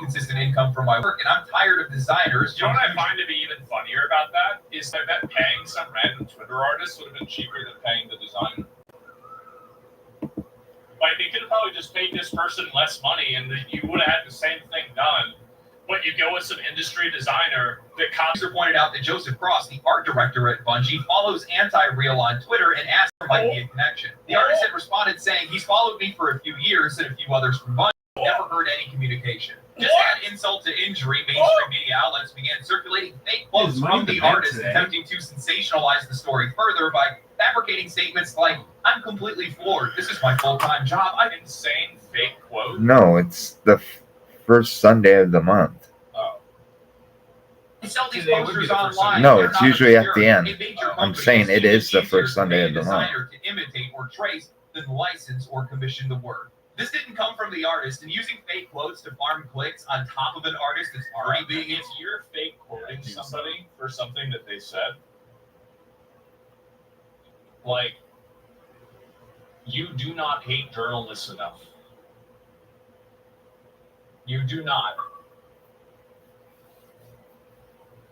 consistent income from my work, and I'm tired of designers. You know what I find to be even funnier about that is that paying some random Twitter artist would have been cheaper than paying the designer. Like, they could have probably just paid this person less money, and you would have had the same thing done. But you go with some industry designer that User pointed out that Joseph Cross, the art director at Bungie, follows Anti-Real on Twitter and asked if there might be a connection. The artist had responded saying, he's followed me for a few years and a few others from Bungie. Never heard any communication. Just add insult to injury, mainstream media outlets began circulating fake quotes from the artist, attempting to sensationalize the story further by fabricating statements like, I'm completely floored. This is my full-time job. I'm insane. Fake quote. No, it's the first Sunday of the month. They sell these posters online. No, They're it's not usually at the obscure. end. A major I'm company saying is it is the easier first to Sunday pay of a the month. designer to imitate or trace than license or commission the work. This didn't come from the artist, and using fake quotes to farm clicks on top of an artist that's already being If you're fake quoting somebody for something that they said, like, you do not hate journalists enough. You do not.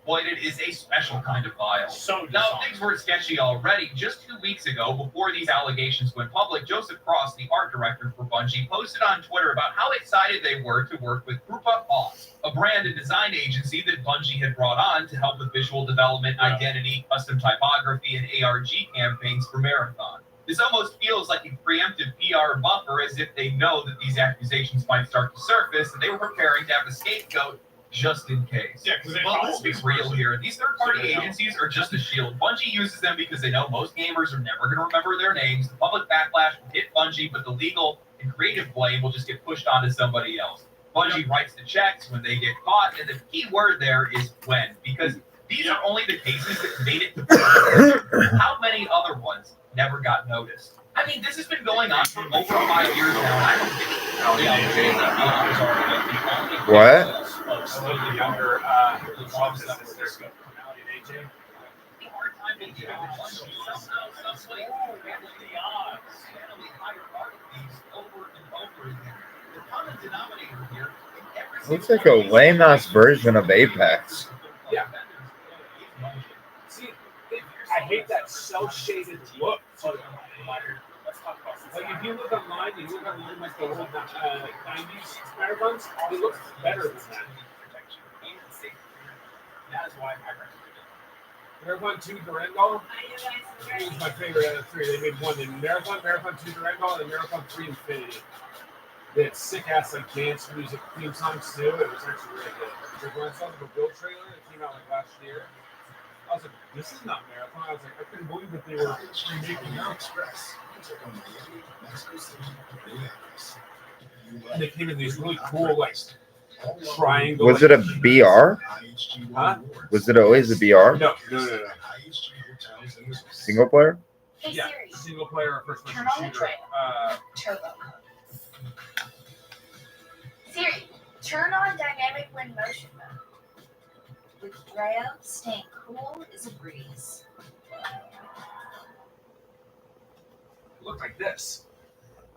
Exploited is a special kind of vile. So Now, things were sketchy already. Just 2 weeks ago, before these allegations went public, Joseph Cross, the art director for Bungie, posted on Twitter about how excited they were to work with Grupa Haus, a brand and design agency that Bungie had brought on to help with visual development, identity, custom typography, and ARG campaigns for Marathon. This almost feels like a preemptive PR buffer, as if they know that these accusations might start to surface, and they were preparing to have a scapegoat just in case. Yeah, because But let's be real here. These third-party agencies are just a shield. Bungie uses them because they know most gamers are never going to remember their names. The public backlash will hit Bungie, but the legal and creative blame will just get pushed onto somebody else. Bungie writes the checks when they get caught, and the key word there is when, because these are only the cases that made it to court. How many other ones never got noticed? I mean, this has been going on for over 5 years now. I don't think What? Slightly younger, Looks like a lame-ass version of Apex. Yeah. See, I hate that cel-shaded look. Like, if you look online, like the old 90s marathons, it looks better than that. That is why I recommend it. Marathon 2 Durandal was my favorite out of three. They made one in Marathon 2 Durandal, and Marathon 3 Infinity. They had sick-ass like dance music theme songs too. It was actually really good. Like, when I saw the Build trailer, it came out like last year. I was like, this is not Marathon. I was like, I couldn't believe that they were remaking it. And they came in these really cool, like, triangle. Was it a BR? Huh? Was it always a BR? No. Single player? Hey Yeah, Siri, single player or first person turn on the shooter. Turbo. Siri, turn on dynamic wind motion mode. With Rayo, staying cool is a breeze. Look like this.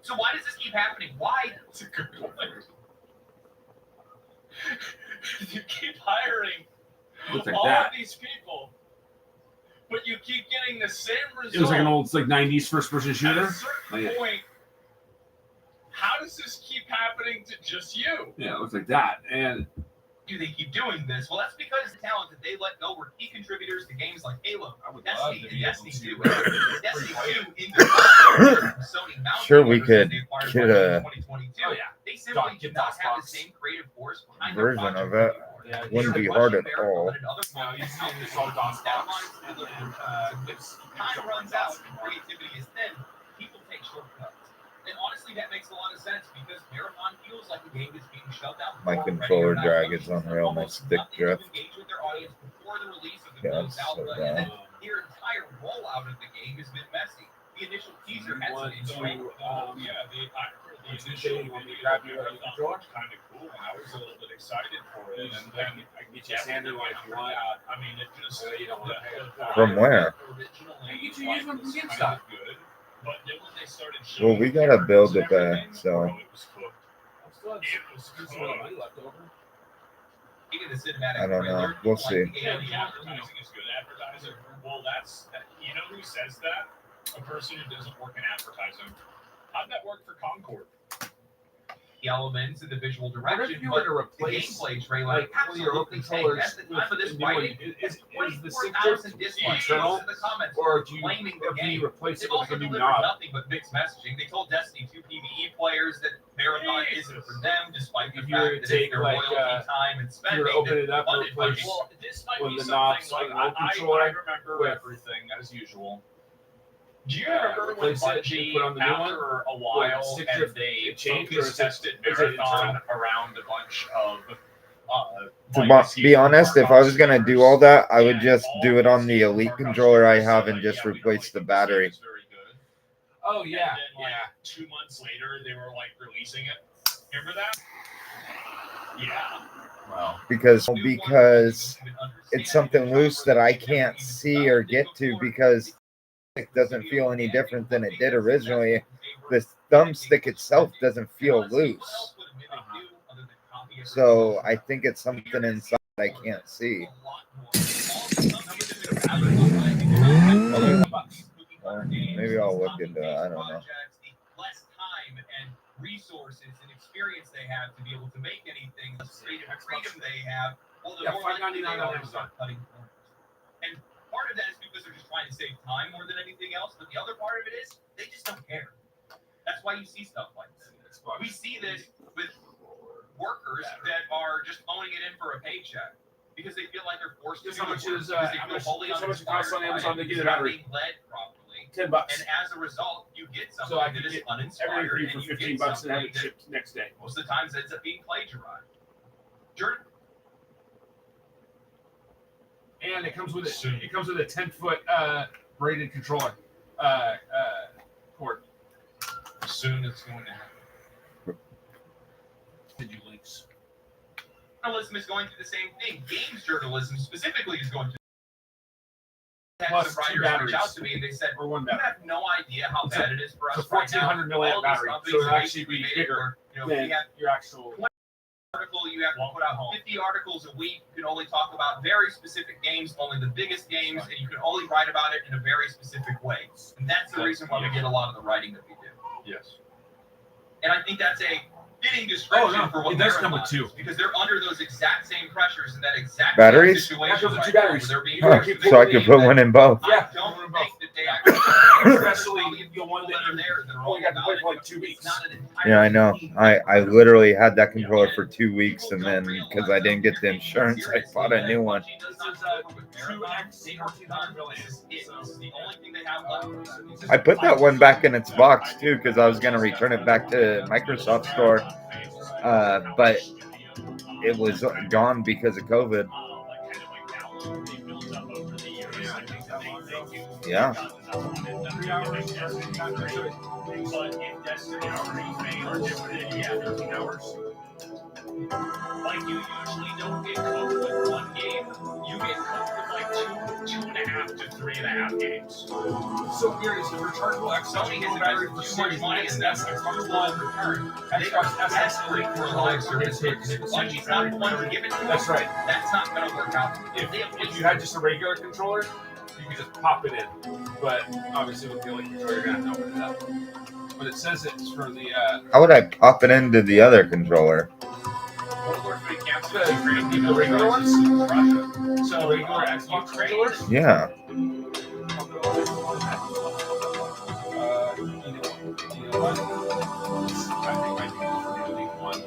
So why does this keep happening? Why? That's a good point. You keep hiring Looks like all that. of these people, but you keep getting the same result. It was like an old, like 90s first person At shooter. a certain point, how does this keep happening to just you? Yeah, it looks like that. And Do they keep doing this? Well, that's because the talent that they let go were key contributors to games like Halo, Destiny, and Destiny 2. Destiny 2 in the Sony Mountain Sure, we Games that could they acquired get in a 2022. Oh, yeah. They simply Get did not that have the box. same creative force behind their Version project of it. anymore. yeah, Wouldn't They be were hard rushing at Marathon all. and other No, you projects see out this there all Don's deadlines box. delivered, time runs out and creativity is thin. People take shortcuts. And honestly, that makes a lot of sense because Marathon feels like a game that's being shoved out. My before controller ready or not. drag is unreal. My Almost stick nothing to drift. engage with their audience before the release of the Yeah, Ghost it's so Alpha, bad. and then their entire rollout of the game has been messy. The initial teaser had some interesting. The initial grab your controller? kind of cool, and I was a little bit excited for it. And then I can get you a sander one if you want. I mean, it just You don't want to From where? Originally, You can use one from was kind GameStop. of good, but then when they started Well, we gotta build it back, so. it was cooked. I still have It was some cooked. money left over. the cinematic I don't know. trailer, We'll people see. like the Yeah, the alien advertising is good. Advertising. Well, you know who says that? A person who doesn't work in advertising. How'd that work for Concord? elements and the visual What direction, if you but were to the replace gameplay trailer like one of your old absolutely controllers tanked. At the time of with this a new one? writing, Is the sync 24,000 dislikes internal, in the comments or do you blaming the or do you game. replace They've it with also like a new delivered knob? nothing but mixed messaging. They told Destiny 2 PvE players that Marathon isn't for them, despite the If you were fact to that take, it's their like, loyalty, time, and If you spending. were to open that it up and funded by replace Well, this might one be of the something knobs like on the controller I remember with- everything as usual. Do you Yeah, remember when replace it, Bungie, put on the new one, after a while, stick and drift, they it changed, or focus is it- tested is it Marathon internal? around a bunch of To be honest, if I was gonna do all that, I would just do it on the Elite controller I have and just replace the battery. Oh yeah, And then, like, yeah. 2 months later, they were like releasing it. Remember that? Yeah. Well, Because it's something loose that I can't see or get to because it doesn't feel any different than it did originally. The thumbstick itself doesn't feel loose. So I think it's something inside I can't see. Maybe I'll look into it. I don't know. Less time and resources and experience they have to be able to make anything, the freedom they have, well, the Yeah, more likely they $5.99 are on to start cutting corners. And part of that is because they're just trying to save time more than anything else. But the other part of it is they just don't care. That's why you see stuff like this. We see this with workers that are just phoning it in for a paycheck because they feel like they're forced to Guess do how much the work, is, because they how feel much- wholly guess how much it costs on uninspired by Amazon to it, get because a they're not battery? being led properly. $10. And as a result, you get something So I that can is get uninspired. everything and for you $15 get and have something it that shipped next day. most of the times ends up being plagiarized. Jordan, And it comes with it comes with a 10-foot braided controller cord. Soon it's going to happen. Did you links? journalism is going through the same thing. Games journalism specifically is going through. Plus Some two writers batteries. reached out to me and they said, Or one "You battery. have no idea how It's bad it is for it's us a right now. 1400 milliamp All these battery, companies so it'll have actually be made it bigger where, you know, than we have your actual. article, you have to put out 50 articles a week. You can only talk about very specific games, only the biggest games, and you can only write about it in a very specific way. And that's the reason why we get a lot of the writing that we do. Yes. And I think that's a fitting description Oh, no, for what it does come Marathon with two. is, because they're under those exact same pressures and that exact Batteries? same Yeah, it situation comes with two right now, batteries. where they're being Huh, forced to so I make could games put that one in both. Yeah, I don't one in think both. that they actually, Especially the one that are you there that are only got to all play about for it. like 2 weeks. It's not an entire Yeah, I know. team. I literally had that controller for 2 weeks, and then because I didn't get the insurance, I bought a new one. This is 2x 1400 milliamps. So It's the only thing they have left. I put that one back in its box too because I was gonna return it back to Microsoft Store, but it was gone because of COVID. Yeah. 3 hours. But in Destiny, are different. Yeah, 13 hours. Like, you usually don't get cooked with one game. You get cooked with like 2.5 to 3.5 games. So here is a rechargeable Sony Xbox has battery invested for too much Series money X, in that Xbox for One, return. They Xbox are S, desperate for a live service hit. It's- And if Bungie's not the one to give it to That's them, right. that's not going to work out. If you had just a regular controller, you could just pop it in. But obviously with the Elite controller, you're gonna have to open it up. But it says it's for the How would I pop it into the other controller? the regular ones. So regular Xbox controllers. Yeah. Either one. I think might be for the Elite one.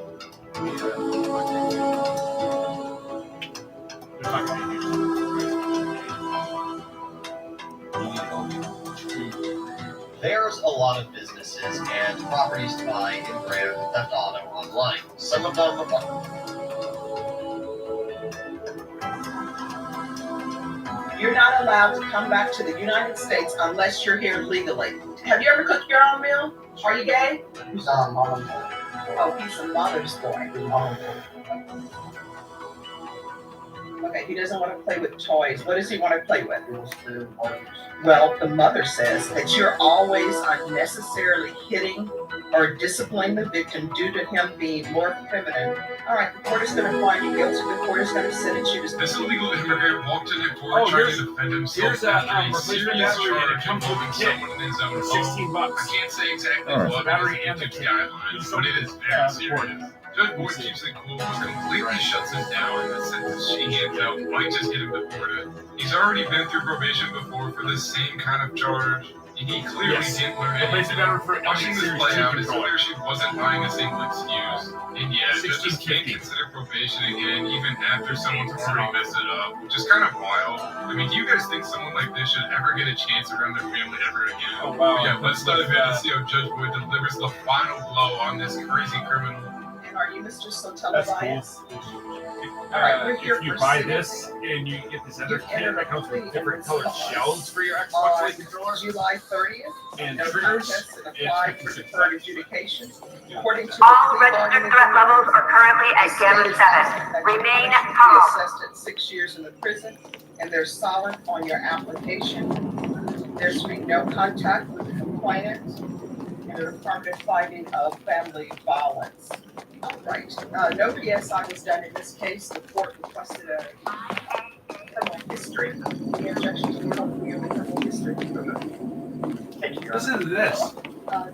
They're not gonna use it. There's a lot of businesses and properties to buy in Grand Theft Auto Online. Some of them are You're not allowed to come back to the United States unless you're here legally. Have you ever cooked your own meal? Are you gay? He's on mom. Oh, he's a mother's boy. Okay, he doesn't want to play with toys. What does he want to play with? Well, the mother says that you're always unnecessarily hitting or disciplining the victim due to him being more feminine. All right, the court is going to find you guilty. The court is going to sentence you to This illegal immigrant walked into court trying to defend himself here's that after a replacement serious battery, and it charge comes with a involving kit someone in his own for home. $16. I can't say exactly Oh. what Battery because and it the took kit. guidelines, but it is very serious. Judge Boyd keeps it cool, but completely shuts him down, and the sentence she hands out might just get him deported. He's already been through probation before for the same kind of charge, and he clearly didn't learn anything. Watching this play out, it's clear she wasn't buying a single excuse. And yeah, judges can't consider probation again, even after someone's already messed it up, which is kind of wild. I mean, do you guys think someone like this should ever get a chance around their family ever again? Oh, wow. But yeah, let's dive in and see how Judge Boyd delivers the final blow on this crazy criminal. And are you Mr. Sotelo That's cool. Bias? All right, we're here If you for buy civil- this and you get this other You kit enter that comes with complete different and colored install. shells for your Xbox On Light controller July 30th, and no triggers, contest and it's apply for $56. deferred adjudication. According to the All plea registered bargaining threat agreement, levels are currently the at state Gamma is 7. asking that your Remain punishment be calm. assessed at 6 years in the prison, and they're silent on your application. There's been no contact with the complainant, and an affirmative finding of family violence. All right, no PSI was done in this case. The court requested a criminal history. The objection to the criminal history. Listen to this.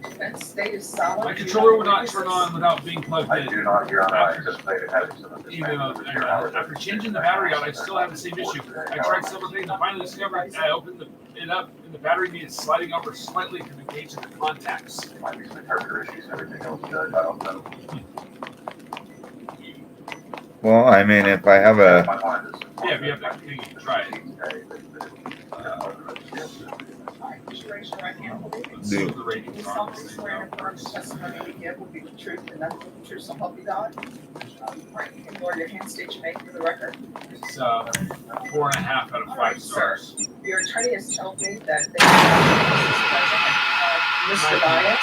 Defense state is silent. My controller would not turn on without being plugged in. not, Your Honor, I anticipated having some of this. After changing the battery out, I still have the same issue. I tried several things and finally discovered I opened it up and the battery needed sliding over slightly to engage in the contacts. Might be some character issues and everything else, Judge, I don't know. Well, I mean, if I have My a mind is. Yeah, if you have that thing, you can try it. All right, would you raise your right hand, please? Let's see what the rating You is on solemnly this swear and thing. affirm the testimony you give will be the truth and nothing but the truth, so help you God. All right, you can lower your hand, state your name for the record. It's 4.5 out of 5 stars. Your attorney has told me that they Mr. Bias,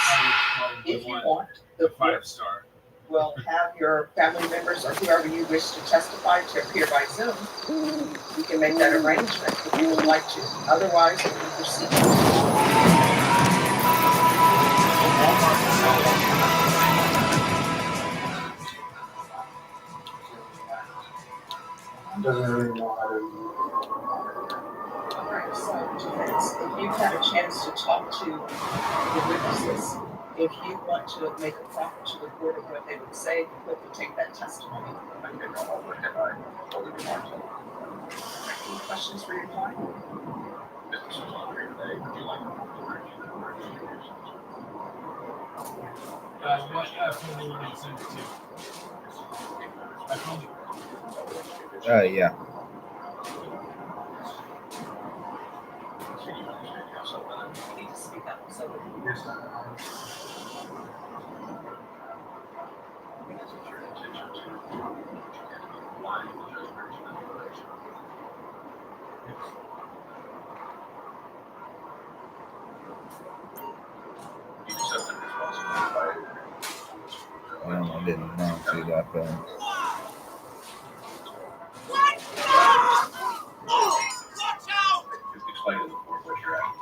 if you want, the court 5-star. will have your family members or whoever you wish to testify to appear by Zoom. You can make that arrangement if you would like to. Otherwise, you can proceed. Doesn't really know how to. All right, so defense, if you've had a chance to talk to the witnesses, if you want to make a profit to the court of what they would say, the court will take that testimony. Any questions for your client? What family would you send it to? I told you. yeah. You need to speak up, so. Well, I didn't know see that thing. Explain to the court what you're at.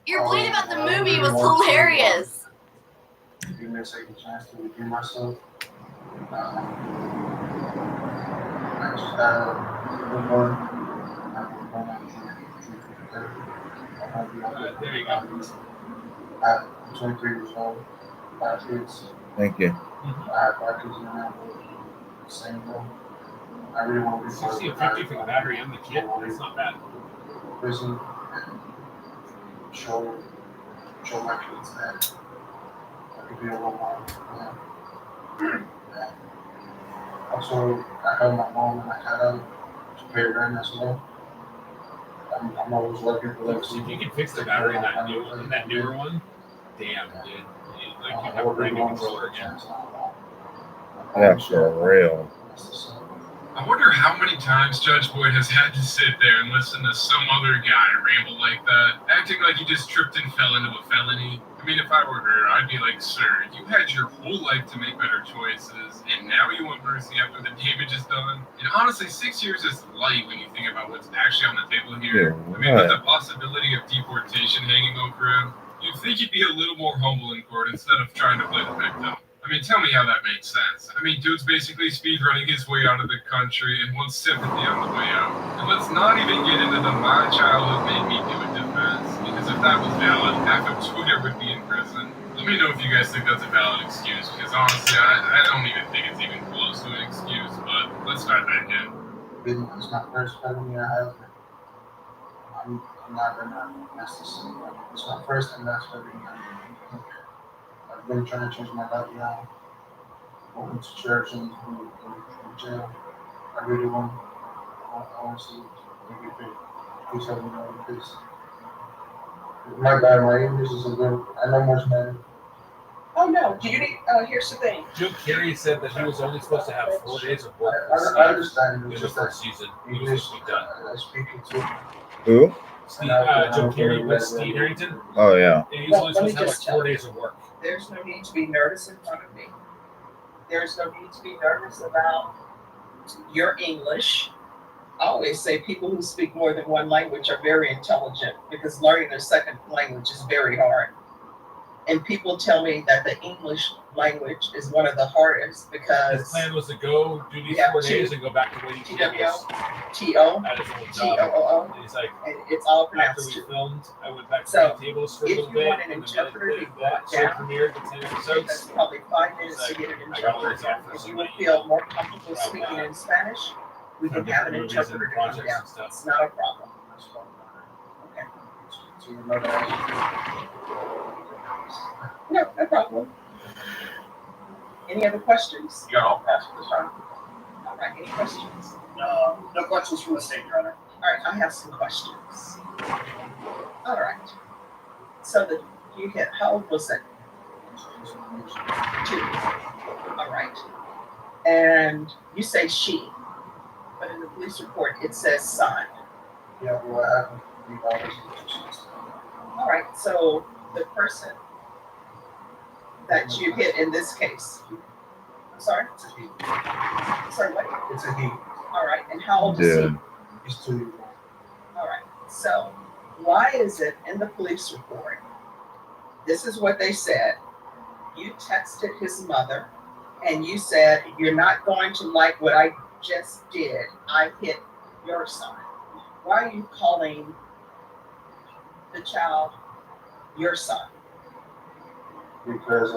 Your point about the movie was hilarious. Give me a second chance to review myself. I just had a good one. There you go. I'm 23 years old. 5 kids. Thank you. I have 5 kids in now. Same thing. I really want to be 60 and 50 for the battery and the kit. That's not bad. prison and show my kids that I could be a role model for them. And also, I helped my mom and I got out to pay rent as well. I'm always looking for those. If you can fix the battery in that newer one, damn, dude. Like you have a brand new controller again. Yeah, for real. I wonder how many times Judge Boyd has had to sit there and listen to some other guy ramble like that, acting like he just tripped and fell into a felony. I mean, if I were her, I'd be like, sir, you had your whole life to make better choices, and now you want mercy after the damage is done? And honestly, 6 years is light when you think about what's actually on the table here. I mean, with the possibility of deportation hanging over him, you'd think he'd be a little more humble in court instead of trying to play the victim. I mean, tell me how that makes sense. I mean, dude's basically speed running his way out of the country and wants sympathy on the way out. And let's not even get into the my childhood made me do it defense, because if that was valid, half of Twitter would be in prison. Let me know if you guys think that's a valid excuse, because honestly, I don't even think it's even close to an excuse, but let's dive back in. It's my first felony I have. I'm not gonna mess this up. It's my first and last felony. I've been trying to change my life now. I went to church and jail. I really want to see maybe do something like this. My bad, my English is a little, I know more Spanish. Oh, no, do you need, here's the thing. Jim Carrey said that he was only supposed to have 4 days of work I understand in the first season. He was English. supposed to be done. I speak it too. Who? Jim Carrey with Steve Harrington. Oh yeah. And he was Well, only let me supposed to have just like 4 days of work. There's no need to be nervous in front of me. There's no need to be nervous about your English. I always say people who speak more than one language are very intelligent because learning a second language is very hard. And people tell me that the English language is one of the hardest His because plan was to go do these Yeah, 4 days and go back to waiting tables T-O, at his old job. T-O-O-O, And he's like, and it's all after pronounced we too. filmed, I went back to So, waiting tables for a if little you bit. want an and then interpreter, that you go show down. premiered the 10 It takes episodes. probably 5 minutes He's to like, get an I got words interpreter. out for If you some would of feel more comfortable Right speaking now. in Spanish, we For can have an different movies and interpreter to come projects down. and stuff. It's not a problem. Okay. So you know that. No, no problem. Any other questions? You got all passed this time. All right, any questions? No questions from the state, Your Honor. All right, I have some questions. All right. So you hit, how old was it? 2. All right. And you say she, but in the police report, it says son. Yeah, well, I haven't been always. All right, so the person that you hit in this case, I'm sorry? It's a he. Sorry, what? It's a he. All right, and how old is he? Dude. He's 2 years old. All right, so why is it in the police report? This is what they said. You texted his mother and you said, you're not going to like what I just did. I hit your son. Why are you calling the child your son? Because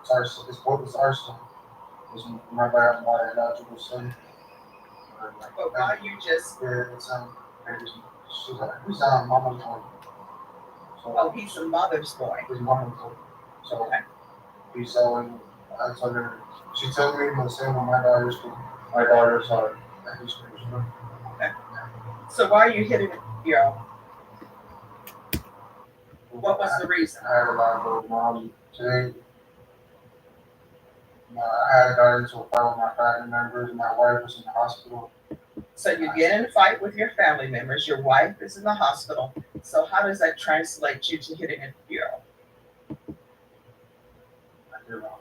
it's arson. It's both it's arson. It's my biological son. But why you just, Yeah, it's he's mama's boy. So oh, he's a mother's boy. his mama's boy. So Okay. he's I told her. She told me the same with my daughters. My daughters are at his school. So why are you hitting your, what was the reason? I had a lot of mom today. I got into a fight with my family members. My wife was in the hospital. So you get in a fight with your family members, your wife is in the hospital. So how does that translate you to hitting a girl? I did wrong.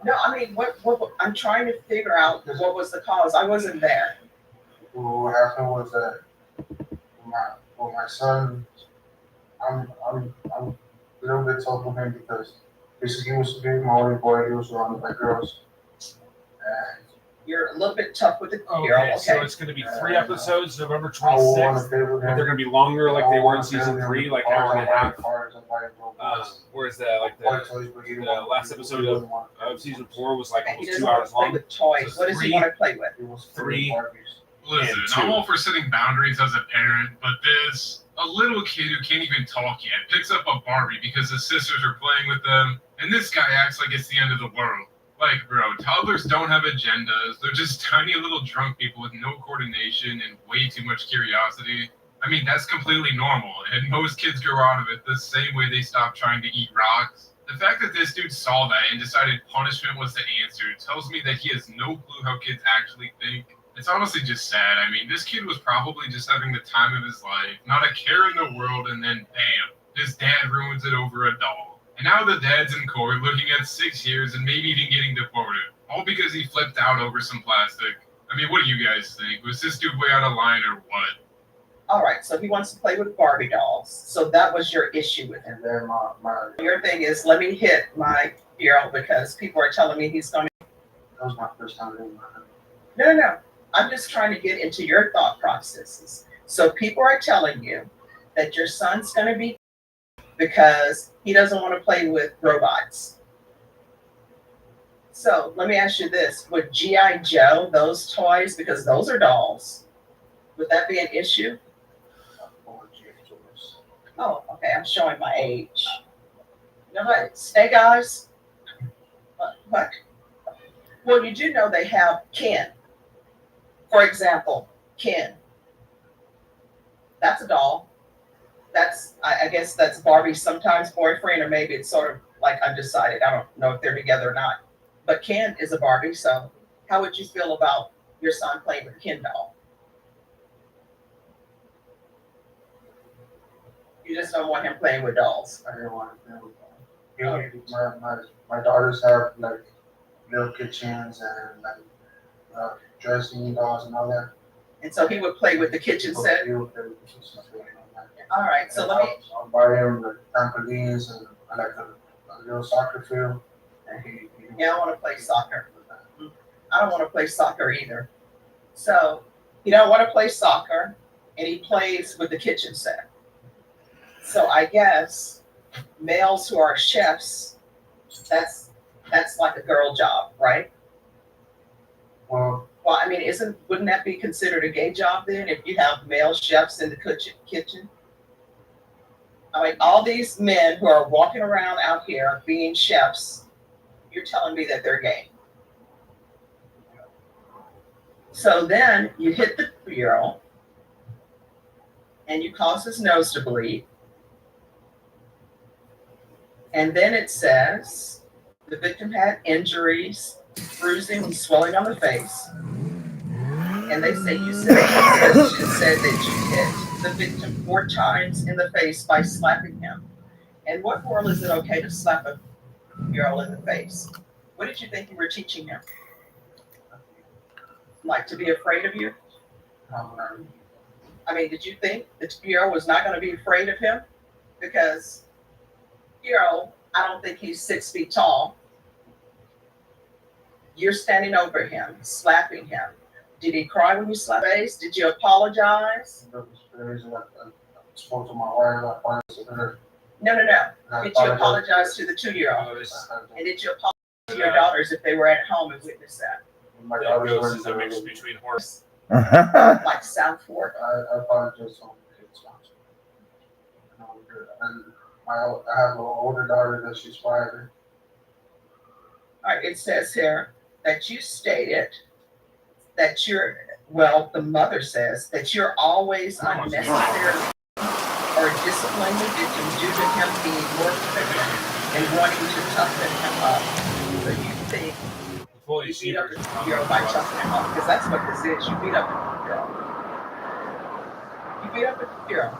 No, I mean, what, I'm trying to figure out what was the cause. I wasn't there. What happened was that my son, I'm a little bit tough with him because basically he was my only boy. He was surrounded by girls. And You're a little bit tough with the girl, Okay, so okay? it's going to be 3 episodes, November I will want 26th. to play with But him. they're going to be longer, like they were in season 3, like hour and a half. Whereas the last episode of season 4 was like Okay, he almost 2 doesn't want hours to play long. with toys. So What does he 3 want to play with? It was 3. Listen, And 2. I'm all for setting boundaries as a parent, but this, a little kid who can't even talk yet, picks up a Barbie because his sisters are playing with them, and this guy acts like it's the end of the world. Like, bro, toddlers don't have agendas. They're just tiny little drunk people with no coordination and way too much curiosity. I mean, that's completely normal, and most kids grow out of it the same way they stop trying to eat rocks. The fact that this dude saw that and decided punishment was the answer tells me that he has no clue how kids actually think. It's honestly just sad. I mean, this kid was probably just having the time of his life, not a care in the world, and then bam, his dad ruins it over a doll. And now the dad's in court looking at 6 years and maybe even getting deported, all because he flipped out over some plastic. I mean, what do you guys think? Was this dude way out of line or what? All right, so he wants to play with Barbie dolls. So that was your issue with him. And then Your thing is, let me hit my hero because people are telling me he's going to. that was my first time doing that. No. I'm just trying to get into your thought processes. So people are telling you that your son's going to be because he doesn't want to play with robots. So let me ask you this. Would G.I. Joe, those toys, because those are dolls, would that be an issue? Oh, okay. I'm showing my age. You know what? Stay, guys. What? Well, you do know they have Ken. For example, Ken. That's a doll. I guess that's Barbie's sometimes boyfriend, or maybe it's sort of like undecided. I don't know if they're together or not. But Ken is a Barbie, so how would you feel about your son playing with a Ken doll? You just don't want him playing with dolls. I didn't want to play with them. My daughters have like little kitchens and like dressing dolls and all that. And so he would play with the kitchen set. He would play with the kitchen set and all that. All right, so let me. I'll buy him the trampolines and I like a little soccer field. And Yeah, I want to play soccer. I don't want to play soccer either. So he don't want to play soccer, and he plays with the kitchen set. So I guess males who are chefs, that's like a girl job, right? Well, I mean, wouldn't that be considered a gay job then if you have male chefs in the kitchen? I mean, all these men who are walking around out here being chefs, you're telling me that they're gay. So then you hit the bureau and you cause his nose to bleed. And then it says the victim had injuries, bruising and swelling on the face. And they say you said that you hit the victim 4 times in the face by slapping him. In what world is it okay to slap a girl in the face? What did you think you were teaching him? Like to be afraid of you? I mean, did you think that Piero was not going to be afraid of him? Because Piero, I don't think he's 6 feet tall. You're standing over him, slapping him. Did he cry when you slapped his face? Did you apologize? I spoke to my wife. I apologized to her. No. Did you apologize to the 2-year-old? And did you apologize to your daughters if they were at home and witnessed that? My That daughters goes were as a mix between horse. Like South Fork? I apologize on the kids' sponsor. And I have an older daughter that she's 5. All right, it says here that you stated that the mother says that you're always unnecessarily or disciplining the victim due to him being more feminine and wanting to toughen him up. So you think Fully you beat up secret. a girl by toughening him up, because that's what this is. You beat up a girl. You beat up a girl.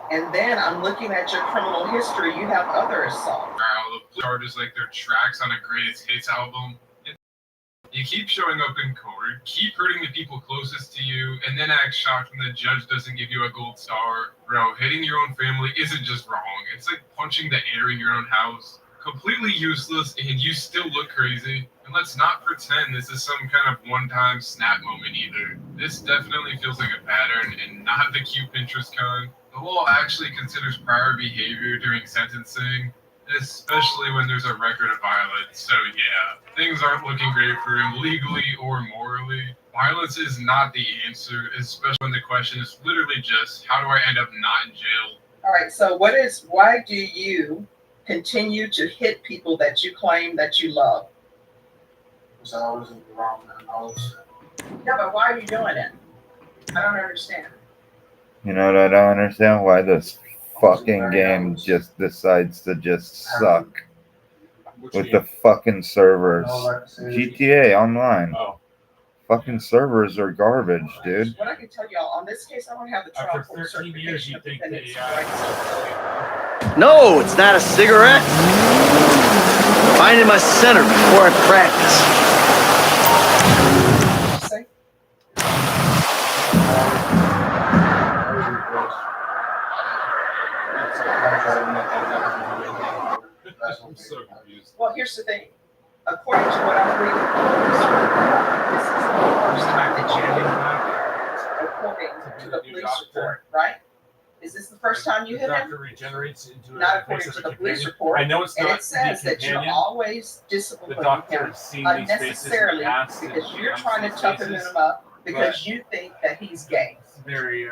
And then I'm looking at your criminal history. You have other assaults. Wow, the charges like their tracks on a greatest hits album. You keep showing up in court, keep hurting the people closest to you, and then act shocked when the judge doesn't give you a gold star. Bro, hitting your own family isn't just wrong. It's like punching the air in your own house. Completely useless, and you still look crazy. And let's not pretend this is some kind of one-time snap moment either. This definitely feels like a pattern, and not the cute Pinterest kind. The law actually considers prior behavior during sentencing, especially when there's a record of violence. So yeah, things aren't looking great for him legally or morally. Violence is not the answer, especially when the question is literally just, how do I end up not in jail? All right, so why do you continue to hit people that you claim that you love? Because I was in the wrong and I was. Yeah, but why are you doing it? I don't understand. You know what I don't understand? Why this fucking game just decides to just suck Which with game? the fucking servers. GTA Online. Oh, Fucking servers are garbage, dude. What I can tell y'all, on this case, I don't have the trial after court 13 years, certification you of think defendant's they rights. No, it's not a cigarette. Finding my center before I practice. Say, I'm so confused. well, here's the thing. According to what I'm reading, this is the first time that you hit him, according to the police report, right? Is this the first time you The hit him? doctor regenerates into Not a according face to of the a police companion. report. I know it's And not it says the that you're companion. always The disciplining doctor him has seen these faces in unnecessarily the past. and because you're comes trying to these toughen faces. him up because you think that he's gay. It's very,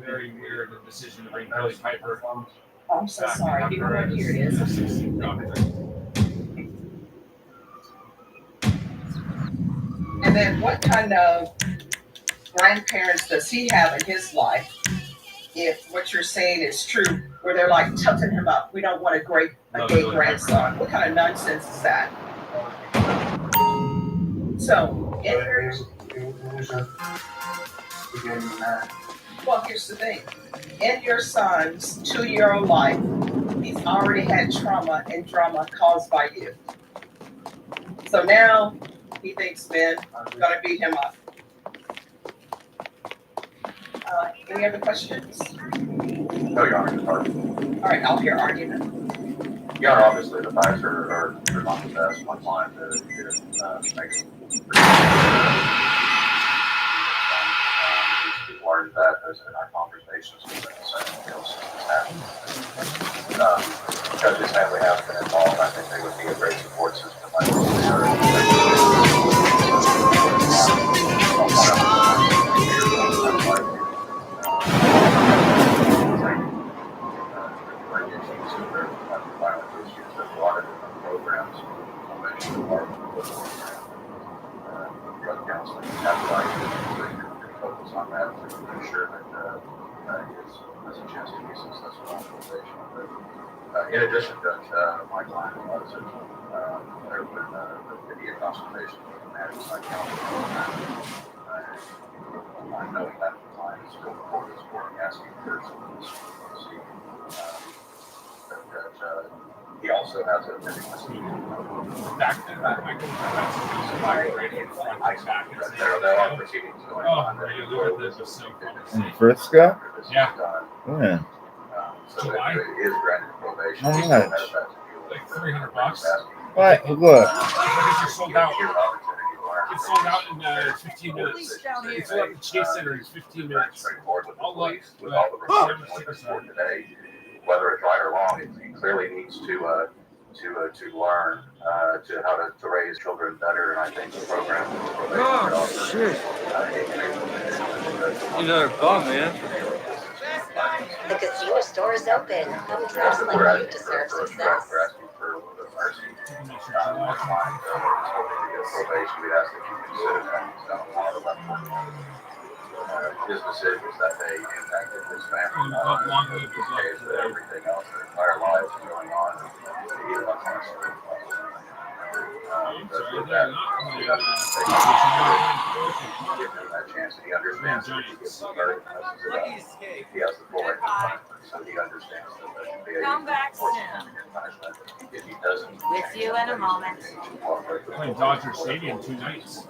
very weird decision to bring Billy Piper I'm so back sorry. after You know what? Here it his is. deceased doctor. And then what kind of grandparents does he have in his life if what you're saying is true, where they're like toughen him up? We don't want a gay grandson. What kind of nonsense is that? So, in your, well, here's the thing. In your son's 2-year-old life, he's already had trauma and drama caused by you. So now he thinks men are gonna beat him up. Any other questions? No, Your Honor, sorry. All right, I'll hear argument. Your Honor, obviously the facts are not the best. My client did make some we've learned that as in our conversations with the second else has happened. Judge's family has been involved. I think they would be a great support system. I think they programs, drug counseling, focus on that to ensure that he has a chance to be successful in organization. But in addition, Judge, my client was there have been immediate consultation with the managed site council. I know that the client is still before this board asking for some he also has a Back then, I couldn't there are proceedings going on. This is so fun. In Frisco? Yeah. Yeah. So it is granted probation. How He still much? has that to deal with. Like $300. But look, Because it's sold out. It's sold out in 15 minutes. It's at the Chase Center in 15 minutes. Straightforward with the I'll look, police, with all the reports with this board today, whether it's right or wrong, it clearly needs to learn to how to raise children better, and I think the program. Oh, shit. You know they're bum, man. The casino store is open. Come dressed like you deserve success. We're asking for a little bit of mercy. My client is probation. We'd ask that you consider that. He's done a lot of that. His decisions that they impacted his family, his kids, everything else, their entire lives going on. He wants us to give him that chance, and he understands that he gets hurt. He has the full right, so he understands that there should be a punishment if he doesn't. With you in a moment. Playing Dodger Stadium 2 nights.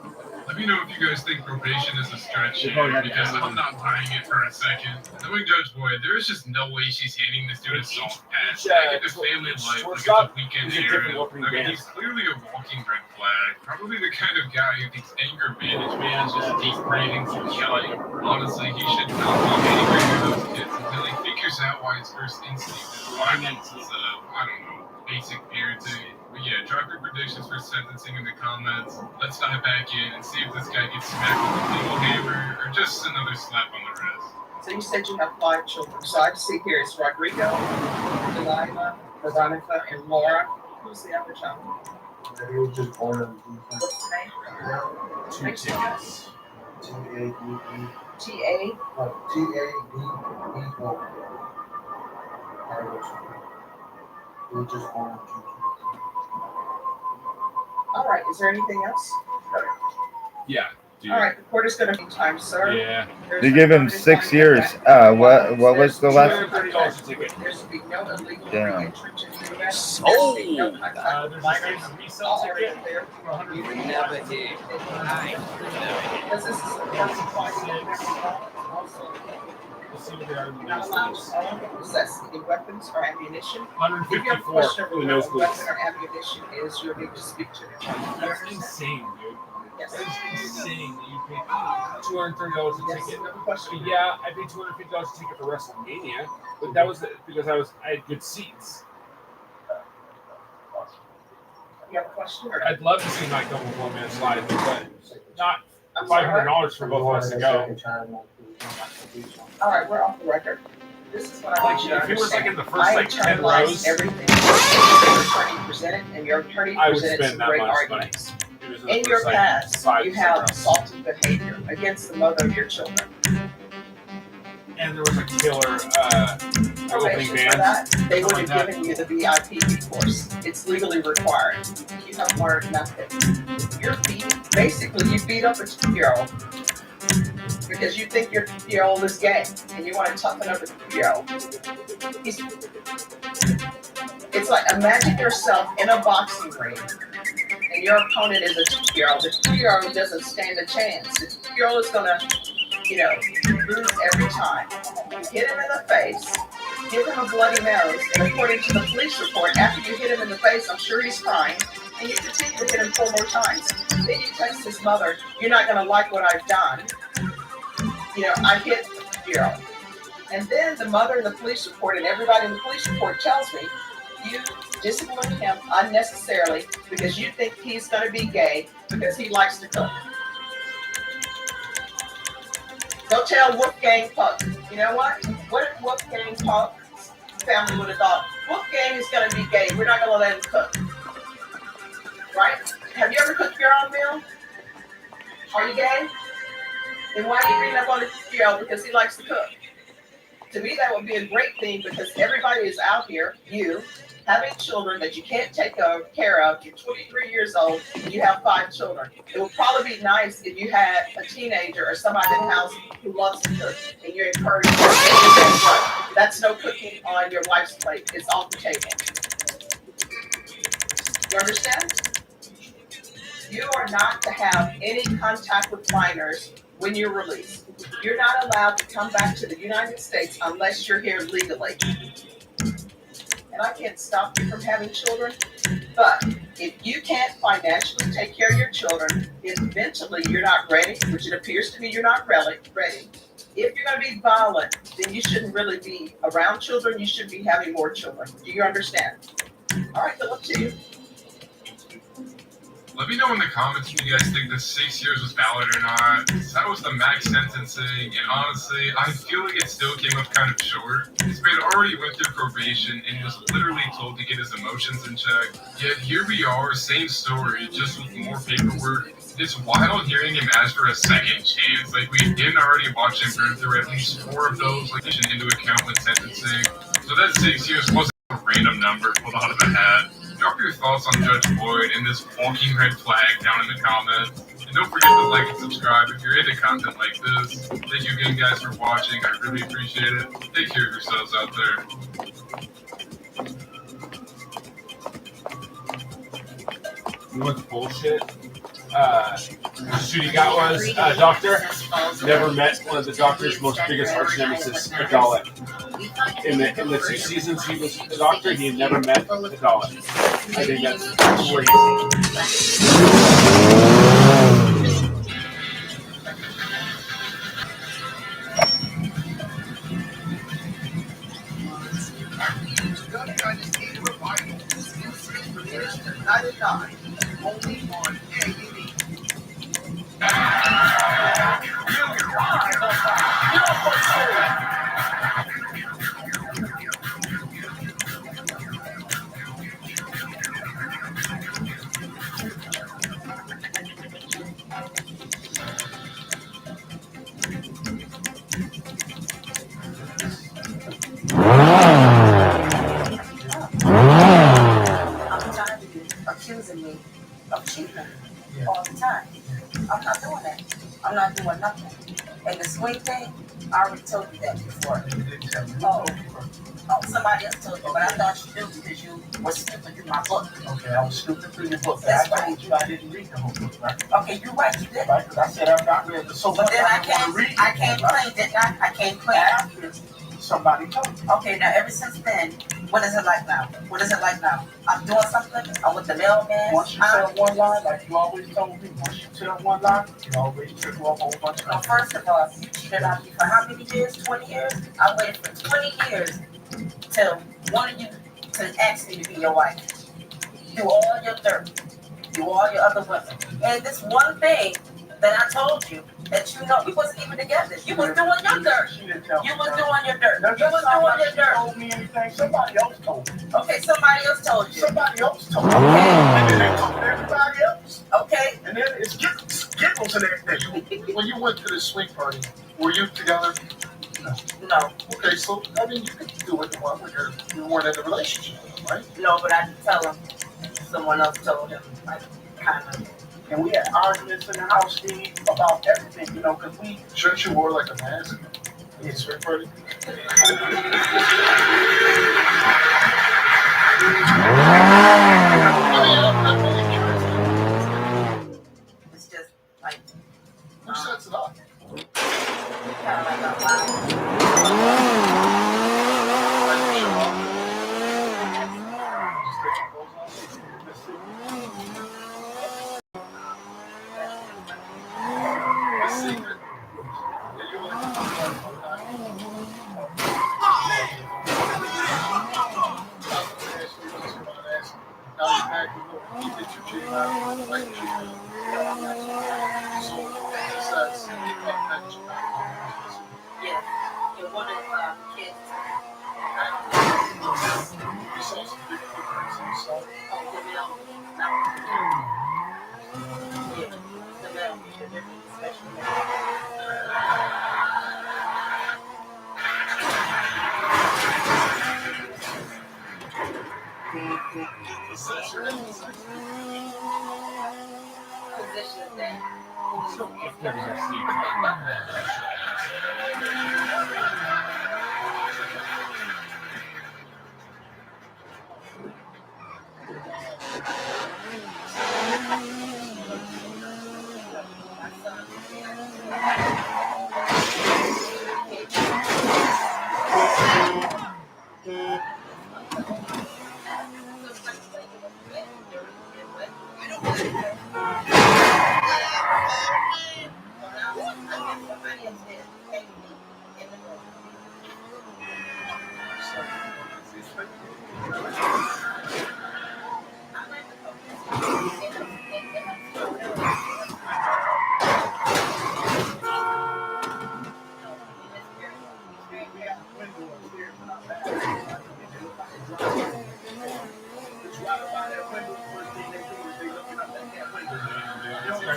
Let me know if you guys think probation is a stretch here, because I'm not buying it for a second. Knowing Judge Boyd, there is just no way she's handing this dude a soft pass. Like at the family life, like at the weekend era. I mean, he's clearly a walking red flag. Probably the kind of guy who thinks anger management is just deep breathing through yelling. Honestly, he should not be angry with those kids until he figures out why his first instinct is violence instead of, I don't know, basic parenting. But yeah, drop your predictions for sentencing in the comments. Let's dive back in and see if this guy gets smacked with a legal hammer or just another slap on the wrist. So you said you have 5 children. So I see here it's Rodrigo, Delilah, Veronica, and Laura. Who's the other child? He was just born in. What's the name? 2 tickets. T-A-D-E. T-A? T-A-D-E-O. We're just going to All right, is there anything else? Yeah. Dude. All right, the court is going to be time, sir. Yeah. There's They no give him notice 6 on years. that. What was the last? $230 a ticket. There should be no illegal Damn. re-entry to the U.S. Sold. There should be no contact with There's a minors. resale All ticket right there. for $150. Because this is a person also. Let's see what they are in the Not allowed nosebleeds. to own or possess any weapons or ammunition. If you have a 154 question for of the what a weapon nosebleeds. or ammunition is, you'll need to speak to the That's insane, dude. Yes. That is insane that you pay $230 a Yes, ticket. no question. Yeah, I paid $250 a ticket for WrestleMania, but that was because I had good seats. You have a question? Or? I'd love to see Mike double 4-man slide, but not I'm sorry. $500 for both of us to go. All right, we're off the record. This is what I want you to If it was like understand. in the first like 10 internalized rows, everything your attorney presented, and your attorney I would presented spend some that great much money. arguments. It was In the your first, like, past, 5 you have rows. assaulting behavior against the mother of your children. And there was a killer opening Probation for band. that, they would Something have like given you the VIP course. It's legally required. You have learned nothing. You're beating, basically, you beat up a 2-year-old because you think your 2-year-old is gay and you want to toughen up a 2-year-old. It's like imagine yourself in a boxing ring and your opponent is a 2-year-old. The 2-year-old doesn't stand a chance. The 2-year-old is gonna, lose every time. You hit him in the face, give him a bloody nose, and according to the police report, after you hit him in the face, I'm sure he's crying, and you continue to hit him 4 more times. Then you text his mother, "You're not gonna like what I've done. I hit the 2-year-old." And then the mother in the police report and everybody in the police report tells me, you disciplined him unnecessarily because you think he's going to be gay because he likes to cook. Go tell Wolfgang Puck. You know what? What if Wolfgang Puck's family would have thought, Wolfgang is going to be gay. We're not going to let him cook. Right? Have you ever cooked your own meal? Are you gay? Then why are you reading up on the 2-year-old because he likes to cook? To me, that would be a great thing because everybody is out here, you, having children that you can't take care of. You're 23 years old and you have 5 children. It would probably be nice if you had a teenager or somebody in the house who loves to cook and you encourage them. That's no cooking on your wife's plate. It's off the table. You understand? You are not to have any contact with minors when you're released. You're not allowed to come back to the United States unless you're here legally. And I can't stop you from having children, but if you can't financially take care of your children, eventually you're not ready, which it appears to me you're not ready. If you're going to be violent, then you shouldn't really be around children. You should be having more children. Do you understand? All right, Philip, to you. Let me know in the comments if you guys think this 6 years was valid or not. That was the max sentencing, and honestly, I feel like it still came up kind of short. This man already went through probation and was literally told to get his emotions in check. Yet here we are, same story, just with more paperwork. It's wild hearing him ask for a second chance. Like, we didn't already watch him burn through at least 4 of those, like, into account when sentencing. So that 6 years wasn't a random number pulled out of a hat. Drop your thoughts on Judge Boyd and this walking red flag down in the comments. And don't forget to like and subscribe if you're into content like this. Thank you again, guys, for watching. I really appreciate it. Take care of yourselves out there. You want the bullshit? Shooting got was a doctor. Never met one of the doctor's most biggest arch nemesis, a Dalek. In the 2 seasons he was the doctor, he had never met the Dalek. I think that's crazy. Only on not doing nothing. And the swing thing, I already told you that before. Oh, somebody else told you, but I thought you knew because you were snooping through my book. Okay, I was snooping through your book. That's I told you I didn't read the whole book, right? Okay, you're right, you did. Right, because I said I've not read the so But much then I didn't want to read. I can't claim, didn't I? I can't claim. After somebody told me. Okay, now ever since then, what is it like now? What is it like now? I'm doing something. I'm with the mailman. Once you tell one lie, like you always told me, once you tell one lie, you always trigger a whole bunch of Well, first of all, you cheated on me for how many years? 20 years? I waited for 20 years till one of you to ask me to be your wife. Do all your dirt. Do all your other women. And this one thing that I told you that you know we wasn't even together. You was doing your dirt. You was doing your dirt. You was doing your dirt. Told me anything. Somebody else told me. Okay, somebody else told you. Somebody else told me. Okay. And then they told everybody else. Okay. And then it's giggles and everything. When you went to the swing party, were you together? No. Okay, so I mean you could do it when you weren't in a relationship, right? No, but I didn't tell him. Someone else told him. Like, kind of. And we had arguments in the house, Steve, about everything, you know, because we. Shouldn't you wore like a mask? Yeah, swing party. It's just like. Who sets it up? Kind of like a yeah, you're one of the kids. You saw some big footprints in the sun. Oh, the mail. No. Yeah, the mail. The different special mail. Position thing.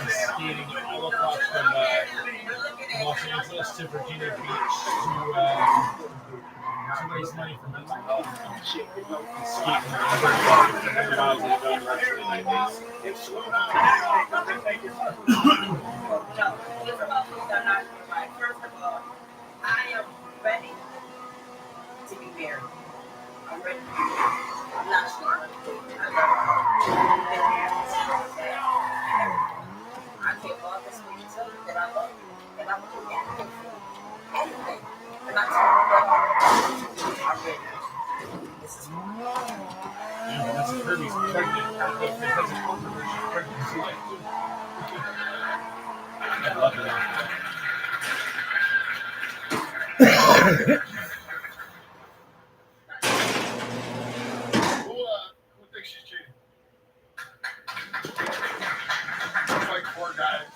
Skating all across from Los Angeles to Virginia Beach to raise money for mental health. Skating 100 miles in the direction of the night. First of all, I am ready to be married. I'm ready to be married. I'm not sure. I can't love this way to tell you that I love you. And I'm going to do anything for you. Anything. And I told you that I'm ready. This is That's Kirby's pregnant. Because of controversial pregnancy. I love it. Who thinks she's cheating? Looks like four guys.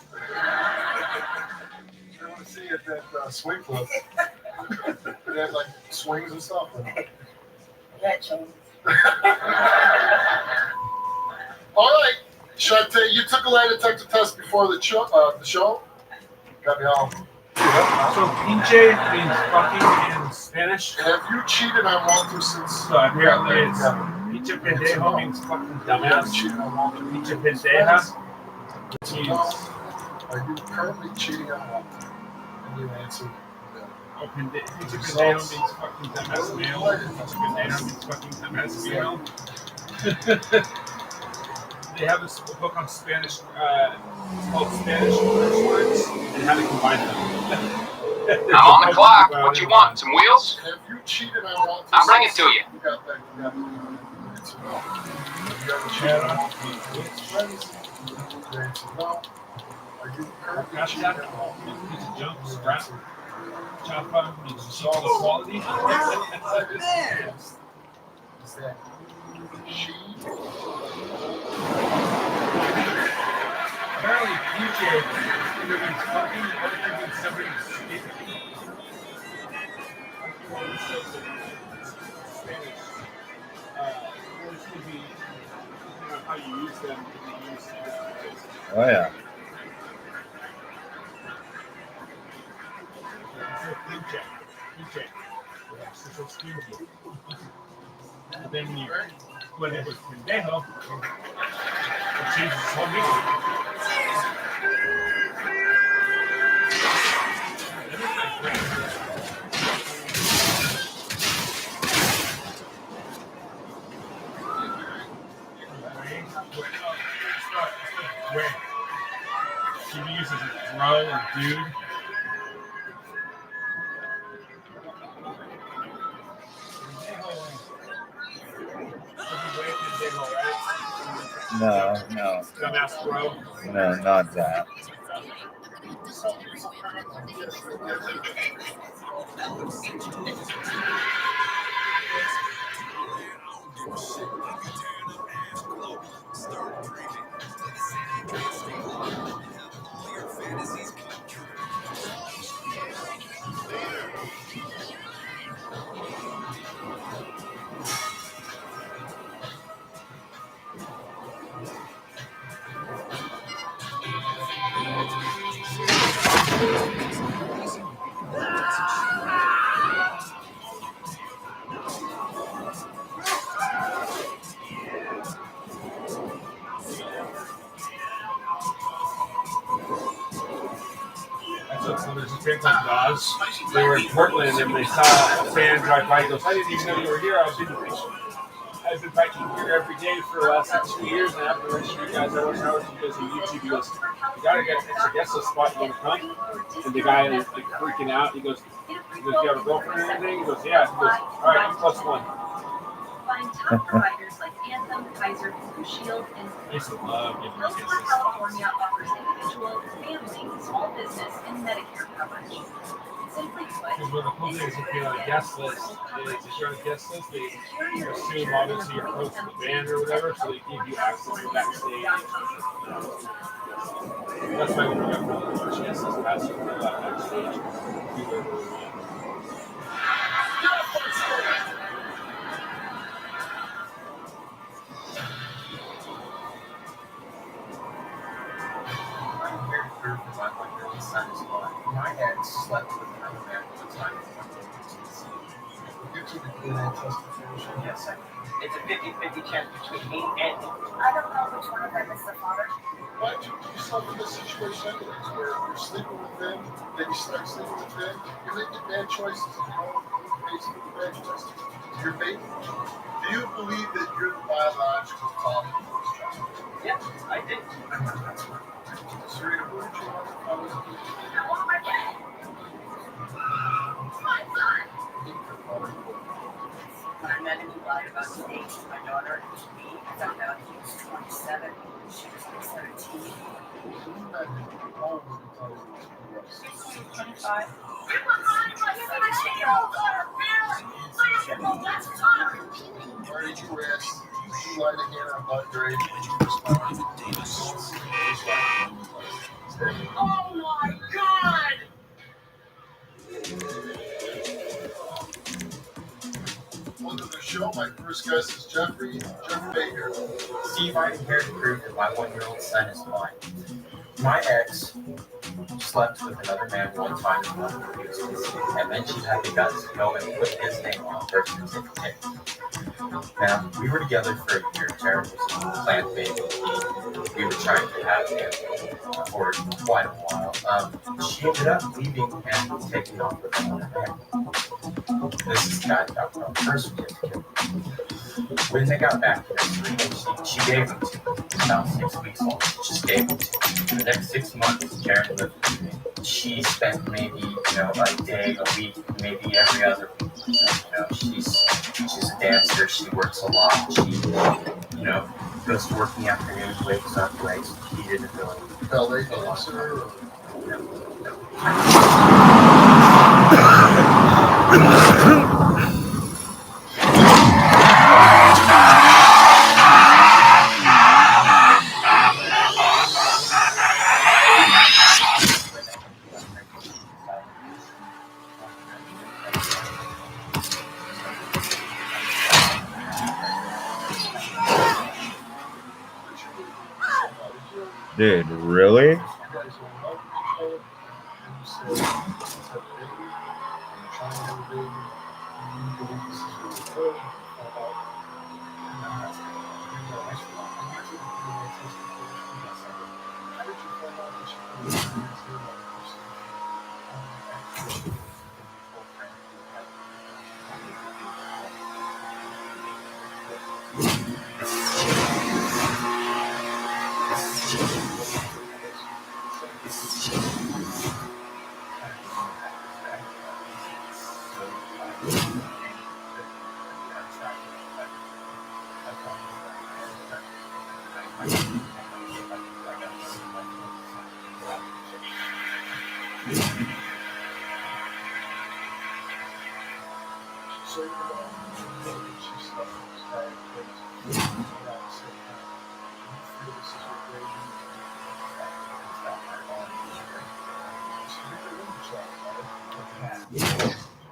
I want to see at that swing club. They have like swings and stuff. that change. All right, Shantae, you took a lie detector test before the show. Got me all. So pinche means fucking in Spanish. Have you cheated on Walter since? So apparently it's pinche pendejo means fucking dumbass. Cheated on Walter. Pinche pendeja, which means Are you currently cheating on one? And you answered no. Open day. If you took a day home means fucking MS mail. If you took a day home means fucking MS mail. They have this book on Spanish, it's called Spanish curse words and how to combine them. I'm on the clock. What you want? Some wheels? Have you cheated on one? I'll bring it to you. You got that. You got that. Answer no. Have you ever cheated on friends? You answer no. Are you currently cheating on one? It's a jump, scrap, chop up, means all the quality. Is that she? Apparently, DJ interviewed fucking or interviewed somebody stupid. Spanish. Words could be, how you use them, can be used in different ways. Oh yeah. DJ. So stinky. And then when it was pendejo, it changes the whole meaning. Can be used as a bro or dude. No. Dumbass bro. No, not that. So there's a band called Dawes. They were in Portland and they saw a fan drive by. He goes, I didn't even know you were here. I've been biking here every day for the last 2 years, and after the you guys, I watch hours you guys on YouTube. He goes, you gotta get an extra guest list spot. You wanna come? And the guy is like freaking out. He goes, do you have a girlfriend or anything? He goes, yeah. He goes, all right, I'm +1. Find top providers like Anthem, Kaiser, Blue Shield, and I used to love giving Healthcare guest list California offers individual, family, small business, and Medicare coverage. Simply put, Because one of the cool things if you're on a guest list is if you're on a guest list, they assume obviously you're close to the band or whatever, so they give you access to backstage. That's why when we got one of the first guest list passes, we got backstage. We were My ex slept with another man at the time. You keep it clean and trust the finish. Yes, sir. It's a 50-50 chance between me and him. I don't know which one of them is the father. Why do you put yourself in this situation anyways, where you're sleeping with them, then you start sleeping with them, you're making bad choices, you know, basically bad choices. Your baby. Do you believe that you're the biological father of this child? Yeah, I did. Serena, who did you want to call this? I want my dad. My son. When I met him, he lied about his age to my daughter. I found out he was 27. She was like 17. You met him. How old did you tell him he was? 25. Why did you ask? You lied again about your age when you responded. Oh my God! Welcome to the show. My first guest is Jeff Baker. Steve, I inherited proof that my 1-year-old son is mine. My ex slept with another man one time in one and then she had the guts to go and put his name on the birth certificate. Now, we were together for a year. Jared was a plant baby. We were trying to have him for quite a while. She ended up leaving and taking off with another man. This is the guy that got the birth certificate. When they got back to her, she gave them to me. About 6 weeks old. She just gave them to me. For the next 6 months, Jared lived with me. She spent maybe, a day, a week, maybe every other week. She's a dancer. She works a lot. She, goes to work in the afternoon, wakes up late. She didn't really. Ballet dancer. Dude, really?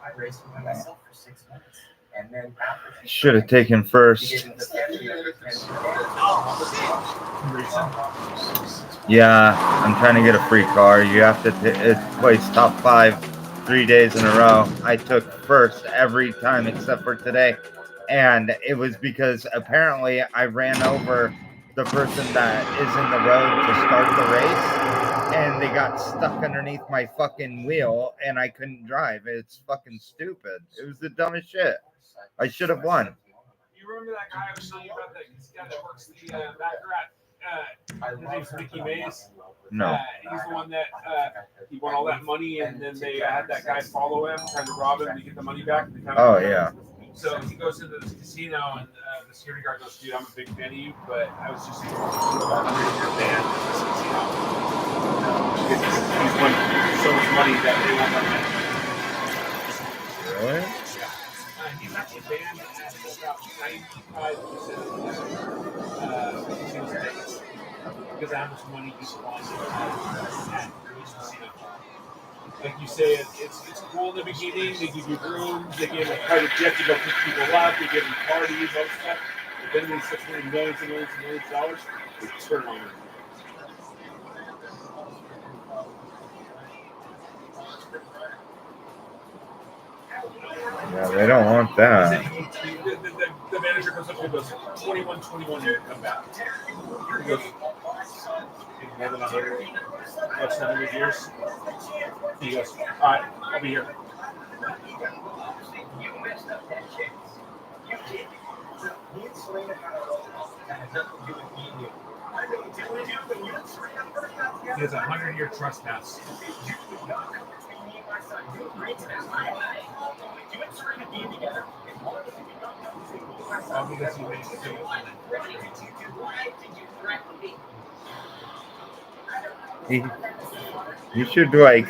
I raced by myself for 6 months. And then after Should have taken first. Yeah, I'm trying to get a free car. You have to place top 5 3 days in a row. I took first every time except for today. And it was because apparently I ran over the person that is in the road to start the race. And they got stuck underneath my fucking wheel and I couldn't drive. It's fucking stupid. It was the dumbest shit. I should have won. You remember that guy I was telling you about? This guy that works the Baccarat? His name's Mickey Mays. No. He's the one that he won all that money, and then they had that guy follow him, trying to rob him to get the money back. Oh, yeah. So he goes into this casino, and the security guard goes, "Dude, I'm a big fan of you, but I was just your band at this casino. He's won so much money that they won't let him." Really? He's actually banned at about 95% of the states because of how much money he spawns at this casino. Like you say, it's cool in the beginning. They give you rooms, they give you a private jet to go pick people up, they give you parties, all this stuff. But then when they start spending millions and millions and millions of dollars, they turn on it. Yeah, they don't want that. The manager comes up and goes, 21 here, come back. He goes, more than 100, what's 100 years? He goes, all right, I'll be here. He has a 100-year trespass. You should like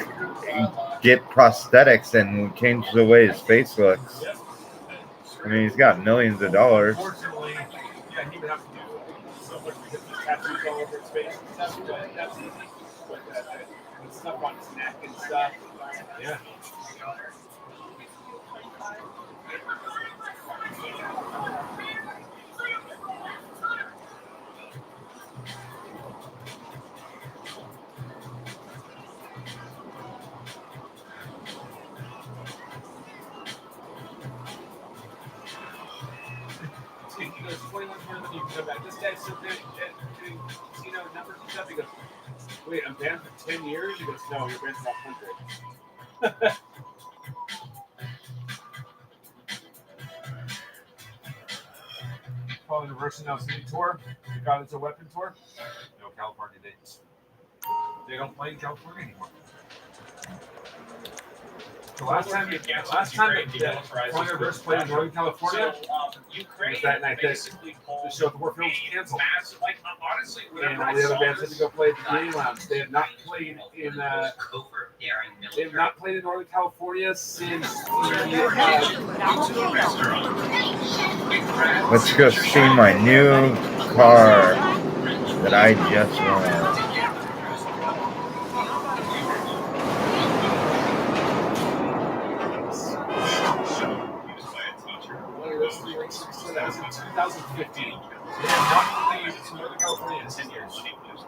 get prosthetics and change the way his face looks. I mean, he's got millions of dollars. Unfortunately, yeah, he would have to do so much because the tattoos all over his face and stuff, but that's easy. But the stuff on his neck and stuff, yeah. goes 21, 21, you can come back. This guy sits there and casino numbers and stuff. He goes, wait, I'm banned for 10 years? He goes, no, you're banned for 100. Following the Versus Now City tour, the God It's a Weapon tour. No California dates. They don't play in California anymore. The last time the California Versus played in Northern California, Ukraine was that night that basically the show at the Warfield was canceled. massive, like honestly, And whenever all I the other saw bands had this, to go play at the Green Lounge. They have not played in they have not played in Northern California since Let's go see my new car that I just won. that was in 2015. They have not played in Northern California in 10 years.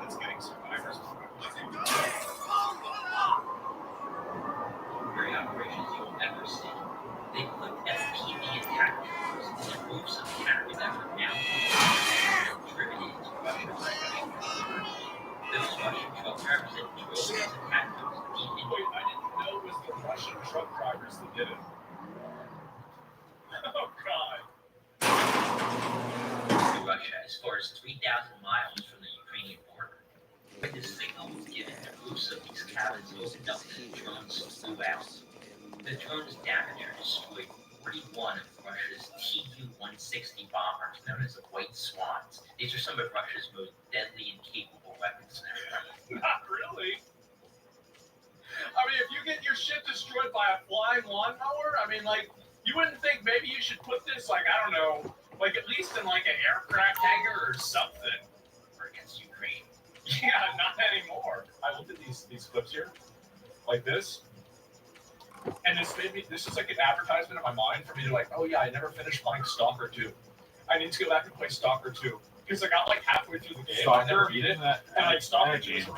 That's getting survivors. Very operations you'll never see. They put FPV attack drones and moves of carry that were now contributed to Russia's aggression. Those Russian truck drivers that drove these attack drones deep into Wait, I didn't know it was the Russian truck drivers that did it. Oh, God. to Russia as far as 3,000 miles from the Ukrainian border. When the signal was given, the roofs of these cabins opened up and the drones flew out. The drones damaged or destroyed 41 of Russia's Tu-160 bombers, known as the White Swans. These are some of Russia's most deadly and capable weapons. Not really. I mean, if you get your shit destroyed by a flying lawnmower, I mean, like, you wouldn't think maybe you should put this, like, I don't know, like at least in like an aircraft hangar or something. Or against Ukraine. Yeah, not anymore. I looked at these clips here, like this, and this made me. This is like an advertisement in my mind for me to like, oh yeah, I never finished playing Stalker 2. I need to go back and play Stalker 2 because I got like halfway through the game. I never beat it, and like Stalker 2 is a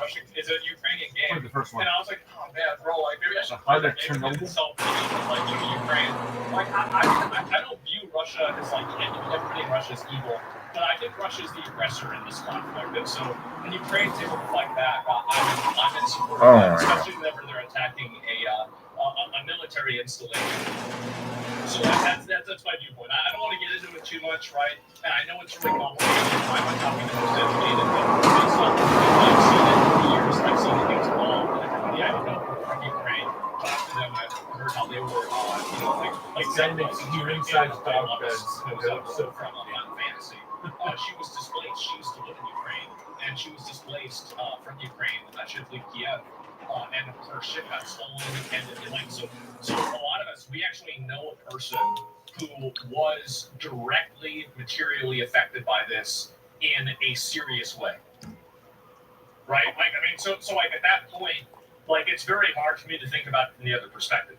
Ukrainian game. The first one. And I was like, oh man, bro, like maybe I should play that game against itself, like Ukraine. Like I don't view Russia as like everybody in Russia is evil, but I think Russia is the aggressor in this conflict, and so when Ukraine's able to fight back, I'm in support of that, especially whenever they're attacking a military installation. So that's my viewpoint. I don't want to get into it too much, right? And I know it's really complicated. I'm not talking to most educated, but based on I've seen it for years. I've seen things evolve. Everybody I know from Ukraine, talked to them. I've heard how they were, like Zen makes human-sized dog beds. So from Final Fantasy, she was displaced. She used to live in Ukraine, and she was displaced from Ukraine. She had to leave Kiev. And her ship got stolen, and like so a lot of us, we actually know a person who was directly materially affected by this in a serious way, right? Like I mean, so like at that point, like it's very hard for me to think about it from the other perspective.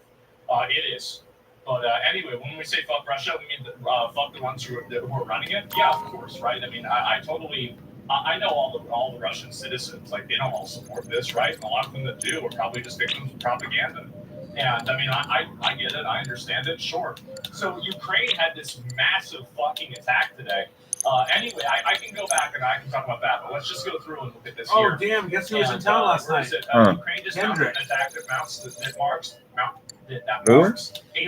It is, but anyway, when we say fuck Russia, we mean fuck the ones who are running it. Yeah, of course, right? I mean, I totally. I know all the Russian citizens, like they don't all support this, right? And a lot of them that do are probably just victims of propaganda. And I mean, I get it, I understand it, sure. So Ukraine had this massive fucking attack today. Anyway, I can go back and I can talk about that, but let's just go through and look at this here. Oh damn! Guess who was in town last night? Ukraine just mounted an attack that marks a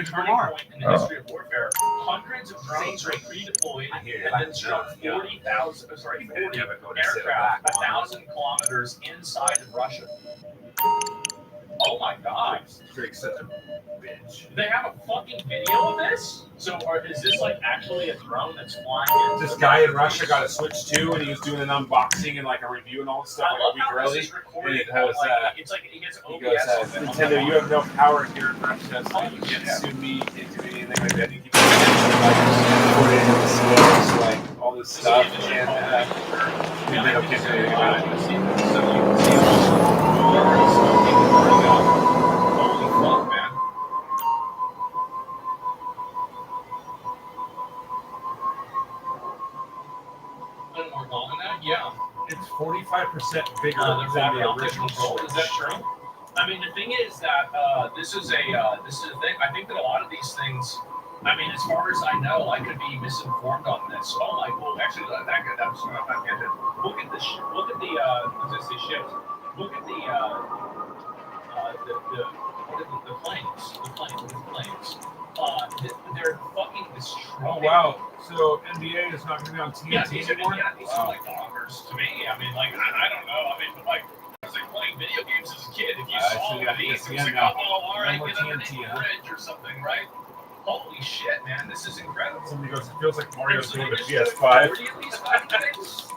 turning point in the history of warfare. Hundreds of drones were pre-deployed and then struck 40 aircraft 1,000 kilometers inside of Russia. Oh my God! Drake's such a bitch. They have a fucking video of this? So, is this like actually a drone that's flying? This guy in Russia got a Switch 2, and he was doing an unboxing and like a review and all this stuff like a week early. And it has, it's like he gets he goes, Nintendo, you have no power here in Russia, so you can't sue me into anything like that. You keep put it in the skills, like all this stuff, and Nintendo can't do anything about it. So you can see holy fuck, man. A little more gold than that? Yeah. It's 45% bigger Than than the original original gold. Is that true? I mean, the thing is that this is a thing. I think that a lot of these things, I mean, as far as I know, I could be misinformed on this. Oh my, well, actually, look at the as I say, shift. Look at the planes. They're fucking destroyed. Oh wow! So NBA is not going to be on TNT Yeah, these are anymore. these are like bonkers to me. I mean, like I don't know. I mean, but like I was like playing video games as a kid. If you saw Actually, I these, think it was like, now. oh, all right, No more get underneath TNT, the huh? bridge or something, right? Holy shit, man, this is incredible. Somebody goes, it feels like Mario's doing the There's PS5. 40 of these fucking things.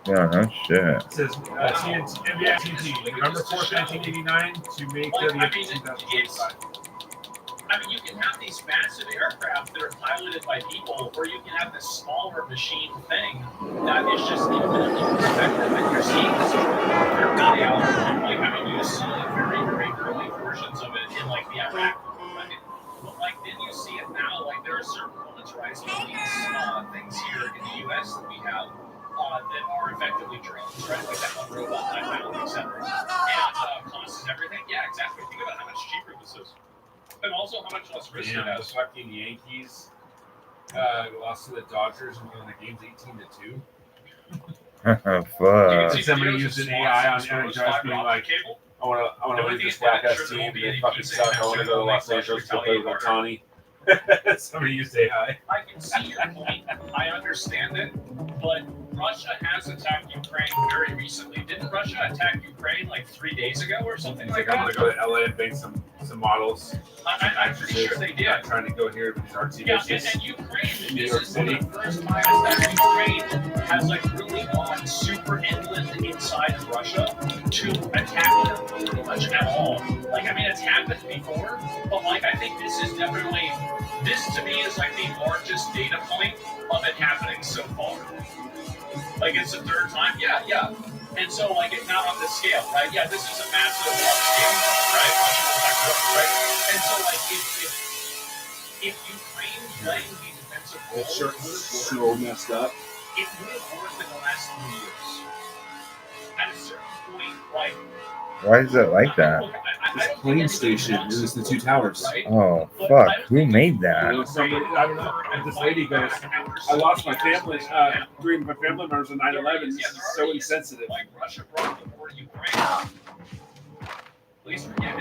Yeah, no shit. It says TNT, NBA TNT, November 4th, 1989 to May 30th, 2025. I mean, you can have these massive aircraft that are piloted by people, or you can have this smaller machine thing that is just infinitely effective. And you're seeing this really out. Like, I mean, you saw very, very early versions of it in like the Iraq war, right? But like, then you see it now. Like, there are certain militarized things here in the U.S. that we have. That are effectively drones, right? Like that one robot I found, etc. And costs everything. Yeah, exactly. Think about how much cheaper this is. And also how much less risk it Damn, the has. fucking Yankees lost to the Dodgers and won the game's 18-2. Fuck. Somebody used an AI on Aaron Judge being like, I want to leave this whack ass team. They fucking suck. I want to go to Los Angeles to play with Ohtani. Somebody used AI. I can see your point. I understand it, but Russia has attacked Ukraine very recently. Didn't Russia attack Ukraine like 3 days ago or something He's like like, I'm that? gonna go to LA and make some models. I'm pretty sure they did. Not trying to go here, but he's artsy Yeah, business. and Ukraine, New this York is one City. of the first times that Ukraine has like really gone super inland inside of Russia to attack them pretty much at all. Like, I mean, it's happened before, but like, I think this is definitely, this to me is like the largest data point of it happening so far. Like, it's the third time? Yeah. And so, like, it's not on this scale, right? Yeah, this is a massive scale, right? Right? And so, like, if Ukraine's playing the defensive role, So messed up. it would have worked in the last 3 years. At a certain point, like, Why is it like that? This plane station is the two towers. Oh, fuck. Who made that? Somebody, I don't know. And this lady goes, I lost my family, three of my family members on 9/11. This is so insensitive. like Russia brought the war to Ukraine. At least yeah,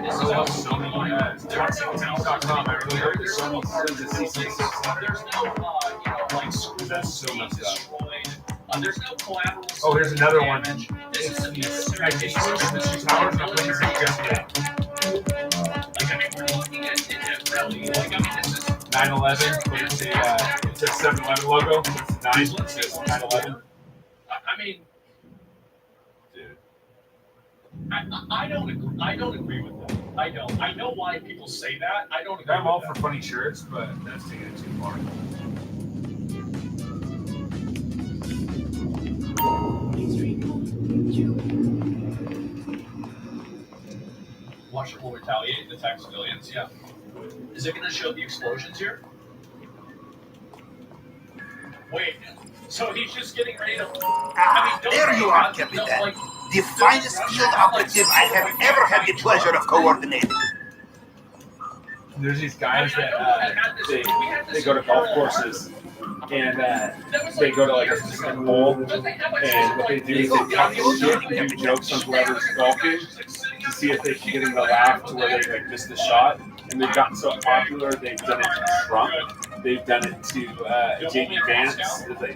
this is how Toxic.com. I really hope there's some there's no, like schools That's so being messed up. destroyed. There's no collateral. Oh, here's another one. damage. This is a It's military base. two towers. I'm going to say yesterday. Like, I mean, we're looking at it really. Like, I mean, this is 9/11, but it's a 7-Eleven logo. It's 9. It says 9/11. I mean, I don't agree. I don't agree with that. I don't. I know why people say that. I don't agree. I'm all with for that. funny shirts, but that's taking it too far. Russia will retaliate and attack civilians. Yeah. Is it going to show the explosions here? Wait. So he's just getting ready to. There you are, Captain. The finest field operative I have ever had the pleasure of coordinating. There's these guys that they go to golf courses and they go to like a specific hole, and what they do is they talk shit and do jokes on whoever's golfing to see if they can get them to laugh to where they like miss the shot. And they've gotten so popular, they've done it to Trump, they've done it to J.D. Vance,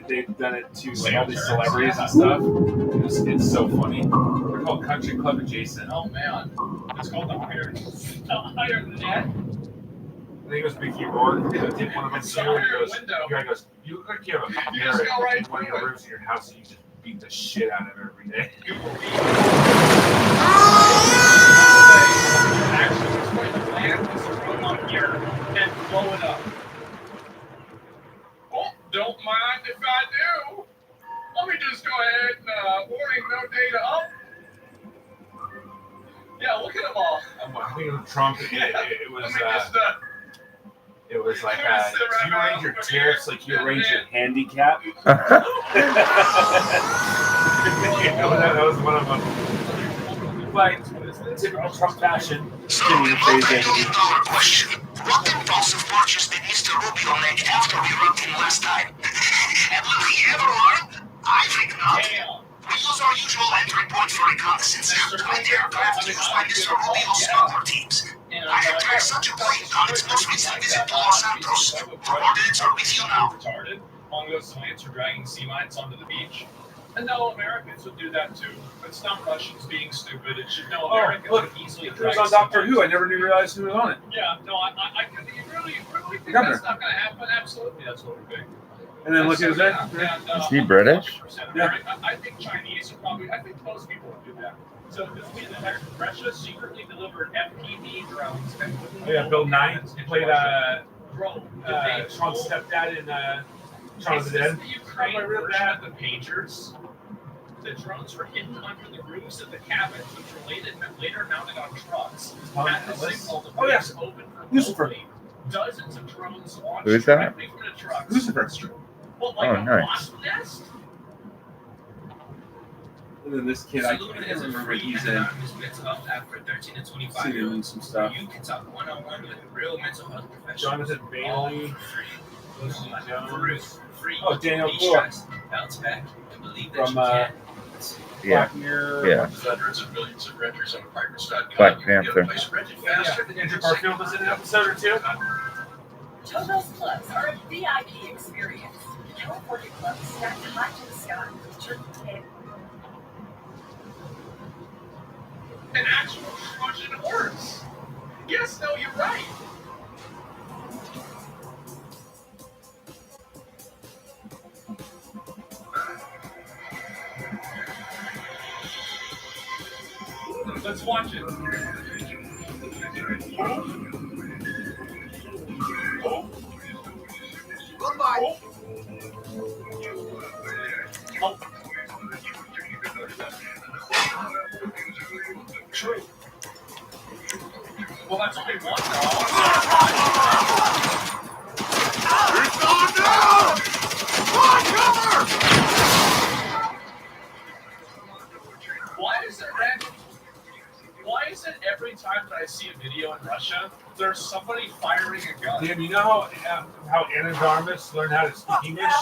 they've done it to like all these celebrities and stuff. It's so funny. They're called Country Club Adjacent. Oh man, it's called the Iron Net. I think it was Mickey Rourke. They did one of them too. And the guy goes, "You look like you have a mirror in one of your rooms in your house that you just beat the shit out of every day." Actually, it's going to land this drone up here and blow it up. Oh, don't mind if I do. Let me just go ahead and warning, no data up. Yeah, look at them all. I think it was Trump. It was. It was like, do you arrange your tariffs like you arrange your handicap? That was one of them. Like, typical Trump fashion. Skinny phase. What impulsive purchase did Mr. Rubio make after we robbed him last time? And will he ever learn? I think not. We use our usual entry point for reconnaissance. Twin aircraft used by Mr. Rubio's smuggler teams. I have tracked such a plane on its most recent visit to Los Santos. The coordinates are with you now. Retarded. Mongol science are dragging sea mines onto the beach. And no, Americans would do that too. It's not Russians being stupid. It should know Americans would easily It was on Doctor Who. I never knew realized who was on it. Yeah, no, I could really think Governor. that's not going to happen. Absolutely, that's what we're doing. And then look at his name. Is he British? Yeah. I think Chinese are probably. I think most people would do that. So this week, Russia secretly delivered FPV drones. Oh, yeah, Bill Nye played Sean's stepdad in Shaun of the Dead. The Ukraine version of the pagers. The drones were hidden under the roofs of the cabins, which were later mounted on trucks. At the signal, the police opened for Lucifer. opening. Dozens of drones launched Who is that? directly from the trucks. Lucifer. What, like Oh, a nice. wasp nest? And then this kid, I can't remember. He's in. After 13 to 25 Seen him in some stuff. You can talk one-on-one with real mental health professionals. Jonathan Bailey. Lucy Jones. Free. Oh, Daniel Be Cole. stressed, bounce back, and believe that From you can. Yeah. Black Mirror. Yeah. Hundreds of millions of renters on Piper.com. Black Panther. Andrew Garfield was in an episode or two. Toto's Clubs are a VIP experience. California clubs stacked high to the sky with turkey cake. An actual Trojan horse. Yes, no, you're right. Let's watch it. Goodbye. True. Well, that's only one Why is it every time that I see a video in Russia, there's somebody firing a gun? Damn, you know how Anna Darmus learned how to speak English?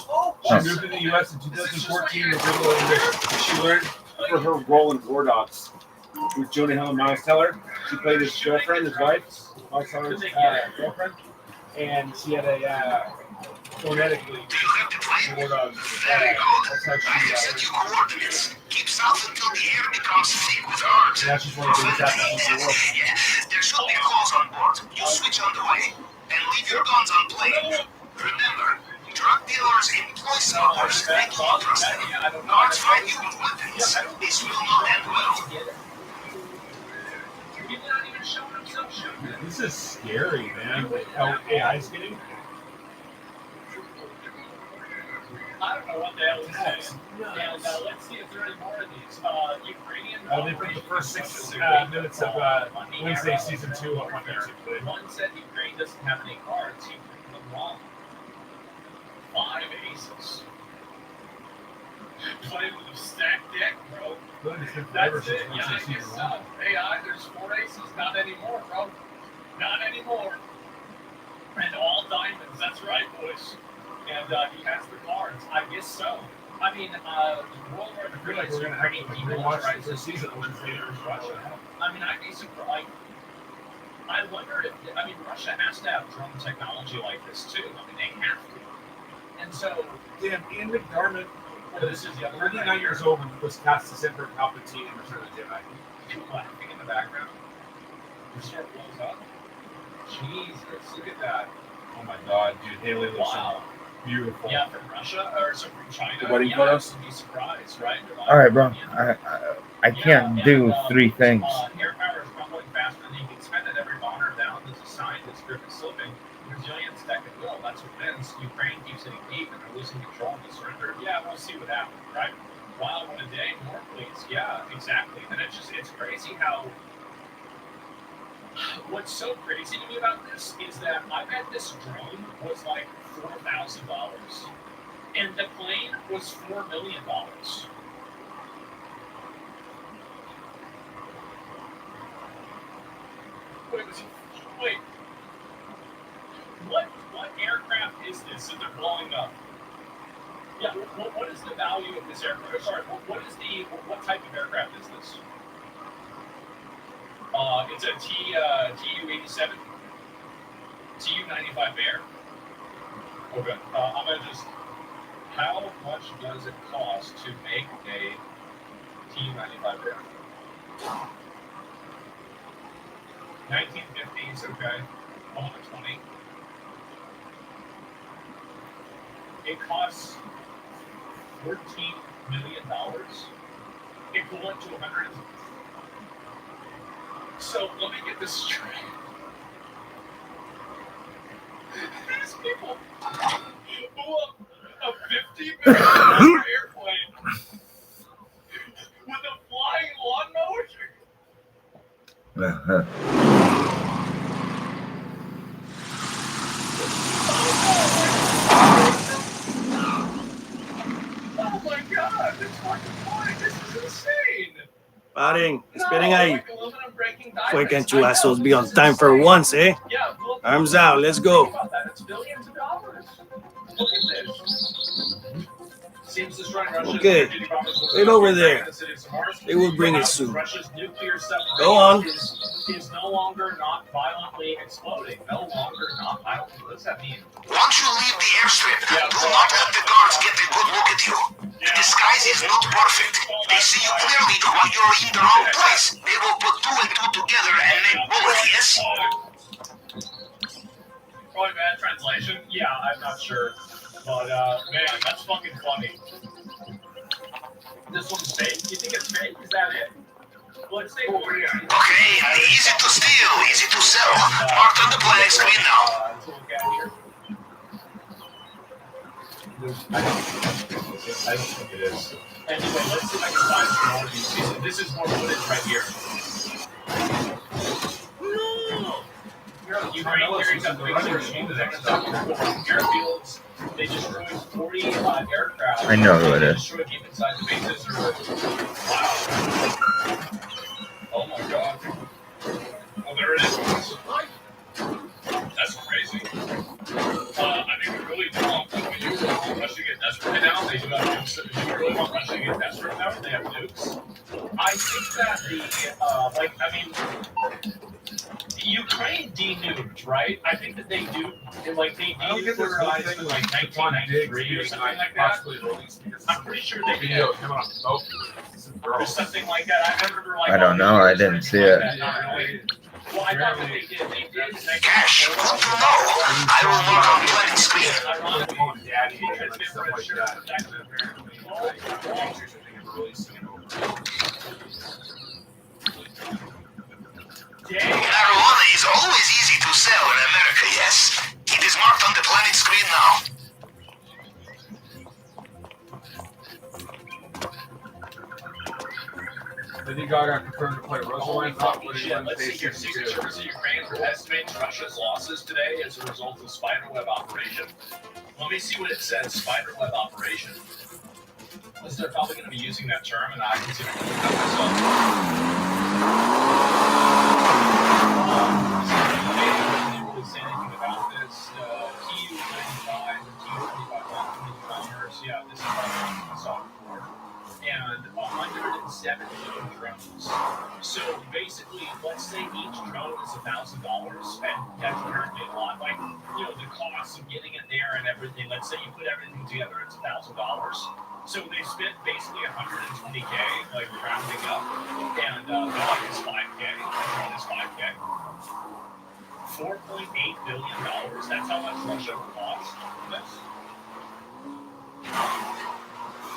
She moved to the U.S. in 2014 and did a little English. She learned for her role in War Dogs with Jonah Hill and Miles Teller. She played his girlfriend, his wife, Miles Teller's girlfriend, and she had a phonetically War Dogs. Very good. That's how I have she. sent you coordinates. Keep south until the air becomes thick with earth. Now she's one of the biggest athletes in the world. Yeah, there should be a clause on board. You switch on the way and leave your guns on plane. Remember, drug dealers employ smugglers and do not trust them. Guards find you with weapons. This will not end well. People aren't even showing themselves shooting. This is scary, man. How AI's getting. I don't know what the hell this is. And let's see if there are any more of these. Ukrainian. They put the first 6 minutes of Wednesday season 2 up on YouTube today. One said Ukraine doesn't have any cards. He proved them wrong. 5 aces. Playing with a stacked deck, bro. That's it. Yeah, I guess so. AI, there's 4 aces. Not anymore, bro. Not anymore. And all diamonds. That's right, boys. And he has the cards. I guess so. I mean, World War I feel like we're gonna have to rewatch this season Wednesday in Russia. I mean, I'd be surprised. I wonder if, I mean, Russia has to have drone technology like this too. I mean, they have to. And so, Damn, Ian McDermott, this is the other 39 years old, and was cast as Emperor Palpatine in Return of the Jedi. People laughing in the background. The store blows up. Jesus, look at that. Oh my God, dude, Haley looks Wow. beautiful. Yeah, from Russia or so from China. The wedding yeah, photos? I'd be surprised, right? All right, bro. I can't do 3 things. Air power is rumbling faster than you can spend it. Every honor down. There's a sign that's grip is slipping. Resilience, that could will. That's what wins. Ukraine keeps hitting deep and they're losing control and they surrender. Yeah, we'll see what happens, right? Wow, what a day. More, please. Yeah, exactly. And it's crazy how. What's so crazy to me about this is that I bet this drone was like $4,000, and the plane was $4 million. Wait, is this that they're blowing up? Yeah, what is the value of this aircraft? Or sorry, what type of aircraft is this? It's a TU-87, TU-95 Bear. Okay, I'm gonna just. How much does it cost to make a TU-95 Bear? 1950s, okay. 120. It costs $14 million, equivalent to 100. So let me get this straight. These people blew up a $50 million airplane with a flying lawnmower. Oh my god, this fucking flying, this is insane. Paren, esperen ahí. Why can't you assholes be on time for once, eh? Arms out, let's go. Okay, wait over there. They will bring it soon. Go on. Is no longer not violently exploding. No longer not violently. What does that mean? Once you leave the airstrip, do not let the guards get a good look at you. The disguise is not perfect. They see you clearly while you're in the wrong place. They will put two and two together and make bullets, yes? Probably bad translation. Yeah, I'm not sure. But, man, that's fucking funny. This one's fake. You think it's fake? Is that it? Let's take over here. Okay, easy to steal, easy to sell. Marked on the planning screen now. I don't think it is. Anyway, let's see if I can find some more of these. This is more footage right here. Ukraine carries out the airfields. They destroyed 45 aircraft. I know who it is. Destroyed deep inside the bases. Wow. Oh my god. Oh, there it is. That's crazy. I mean, we really don't. When you want Russia to get desperate now, they do have nukes. If you really want Russia to get desperate now, they have nukes. I think that Ukraine denuked, right? I think that they do, like, they denuclearized in, like, 1993 or something like that. I'm pretty sure they did. Or something like that. I remember, like, I don't know. I didn't see it. Well, I thought that they did. They did. Cash, good to know. I will mark on planning screen. Marijuana is always easy to sell in America, yes. It is marked on the planning screen now. Lady Gaga confirmed to play Rosalind. Let's see here. Secret Service of Ukraine estimates Russia's losses today as a result of spiderweb operation. Let me see what it says. Spiderweb operation. Because they're probably going to be using that term, and I can see it myself. They didn't really say anything about this. TU-95 and TU-95 commerce. Yeah, this is what I saw before. And 117 drones. So basically, let's say each drone is $1,000, and that's apparently a lot. Like, you know, the cost of getting it there and everything. Let's say you put everything together, it's $1,000. So they spent basically 120K, like rounding up, and the dog is 5K, the drone is 5K. $4.8 billion. That's how much Russia cost this.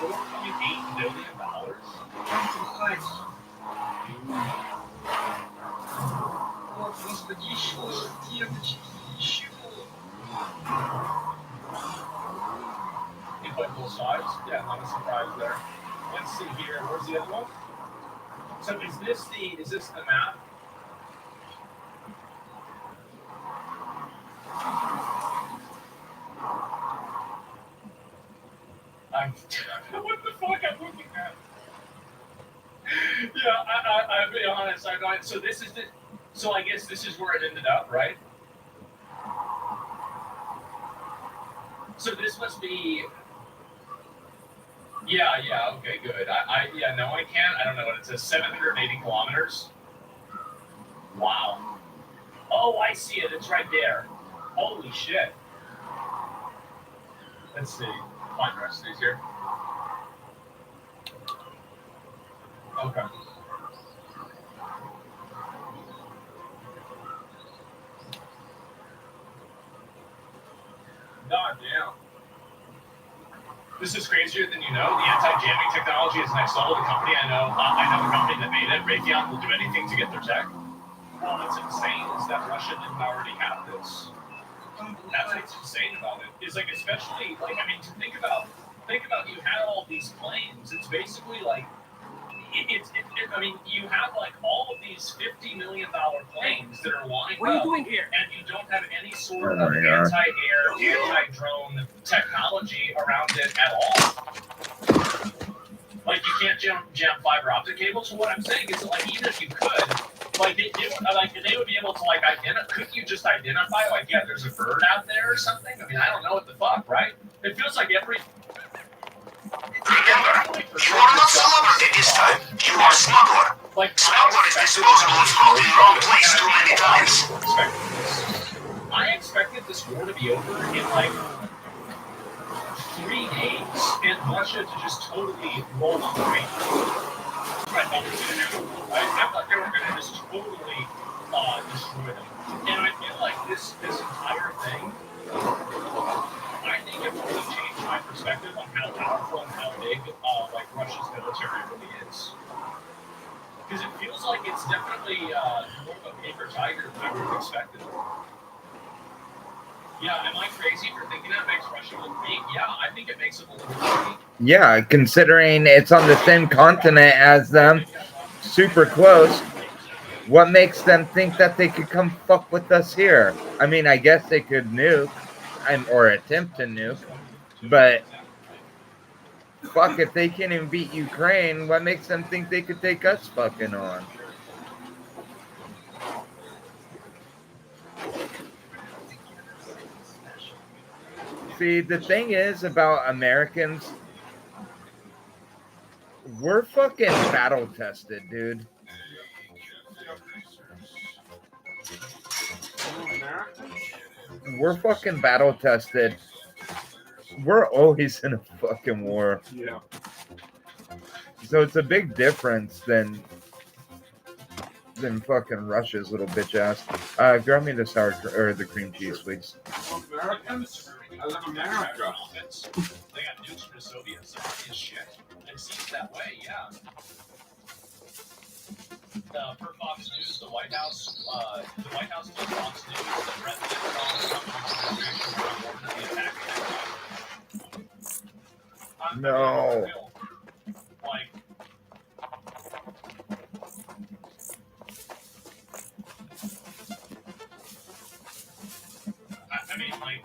$4.8 billion. You put both sides? Yeah, not a surprise there. Let's see here. Where's the other one? So is this the map? What the fuck I'm looking at? Yeah, I'll be honest. I'm not. So this is the. So I guess this is where it ended up, right? So this must be. Yeah, okay, good. No, I can't. I don't know what it says. 780 kilometers. Wow. Oh, I see it. It's right there. Holy shit. Let's see. Find the rest of these here. Okay. God damn. This is crazier than you know. The anti-jamming technology is next level. The company I know a company that made it. Raytheon will do anything to get their tech. Well, what's insane is that Russia didn't already have this. That's what's insane about it. Is like, especially like, I mean, to think about you had all these planes. It's basically like I mean, you have like all of these $50 million planes that are lined up. What are you doing here? And you don't have any sort of anti-air, anti-drone technology around it at all. Like, you can't jam fiber optic cables. So what I'm saying is that, like, even if you could, like, they would be able to, like, identify. Couldn't you just identify, like, yeah, there's a bird out there or something? I mean, I don't know what the fuck, right? It feels like every. Remember, you are not celebrity this time. You are smuggler. Smuggler is disposable if caught in the wrong place too many times. I expected this war to be over in like 3 days, and Russia to just totally roll on the right. I thought they were going to just totally destroy them. And I feel like this entire thing, I think it really changed my perspective on how powerful and how big like Russia's military really is. Because it feels like it's definitely more of a paper tiger than I would have expected. Yeah, am I crazy for thinking that makes Russia look weak? Yeah, I think it makes it look weak. Yeah, considering it's on the same continent as them, super close. What makes them think that they could come fuck with us here? I mean, I guess they could nuke, or attempt to nuke, but fuck, if they can't even beat Ukraine, what makes them think they could take us fucking on? See, the thing is about Americans, we're fucking battle tested, dude. We're fucking battle tested. We're always in a fucking war. Yeah. So it's a big difference than fucking Russia's little bitch ass. Grab me the sour or the cream cheese, please. Americans? I love America. They got nukes from the Soviets. It's shit. It seems that way, yeah. Per Fox News, the White House told Fox News that President Trump's administration ordered the attack. No. Like, I mean, like,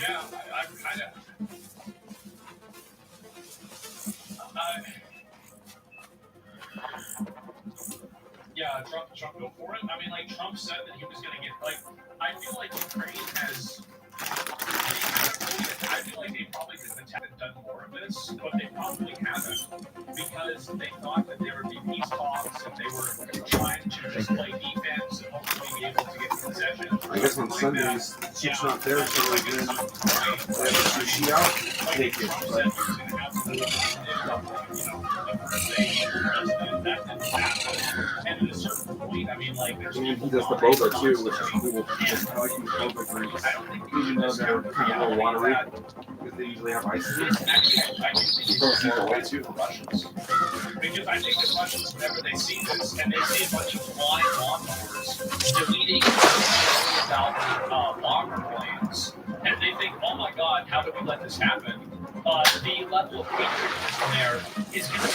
yeah, I kind of. Yeah, Trump go for it. I mean, like, Trump said that he was going to get, like, I feel like Ukraine has. I feel like they probably could have done more of this, but they probably haven't because they thought that there would be peace talks and they were trying to just play defense and hopefully be able to get possession. I guess on Sundays, chips not there, so like then they have a sushi out, take it. And at a certain point, I mean, like, there's He does the boba too, which is cool. I like these boba drinks. Even though they're kind of a little watery, because they usually have ice in them. You don't see the way too. Because I think the Russians, whenever they see this, and they see a bunch of flying lawnmowers deleting $1 bomber planes, and they think, oh my god, how did we let this happen? The level of patriotism there is going to be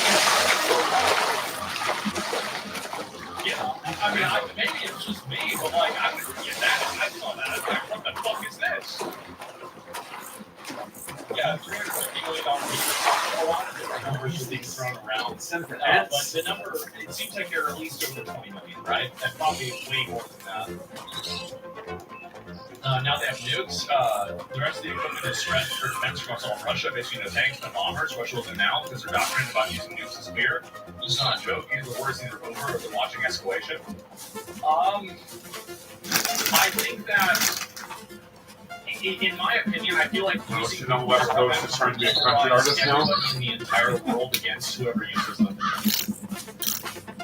yeah, I mean, maybe it's just me, but like, I would get that if I saw that. I'd be like, what the fuck is this? Yeah, $350 million. A lot of different numbers are being thrown around. But the number, it seems like they're at least over 20 million, right? And probably way more than that. now they have nukes. The rest of the equipment is spread for defense across all of Russia. Basically, no tanks, no bombers. Russia will now because they're doctrine about using nukes as fear. This is not a joke. Either the war is either over or they're watching escalation. I think that, in my opinion, I feel like using you know, West Coast is trying to be a country artist now. everybody in the entire world against whoever uses them.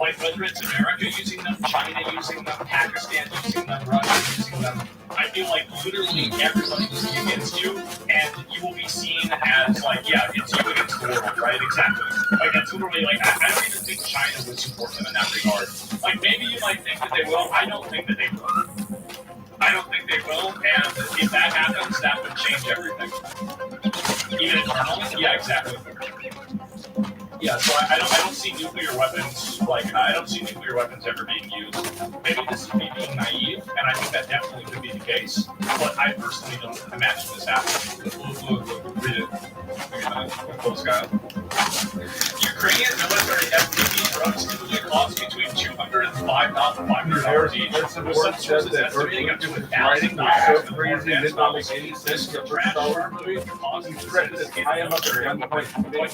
Like whether it's America using them, China using them, Pakistan using them, Russia using them, I feel like literally everybody will be against you, and you will be seen as like, yeah, it's you against the world, right? Exactly. Like that's literally like I don't even think China would support them in that regard. Like maybe you might think that they will. I don't think that they will. I don't think they will, and if that happens, that would change everything. Even internally, yeah, exactly. Yeah, so I don't see nuclear weapons, I don't see nuclear weapons ever being used. Maybe this is me being naive, and I think that definitely could be the case, but I personally don't imagine this happening. Look, read it. Close guy. Ukrainian military FPV drugs typically cost between $200 and $5,500 each. With some sources estimating up to $1,000 for more advanced models. This transform movie costs I am up there on the point.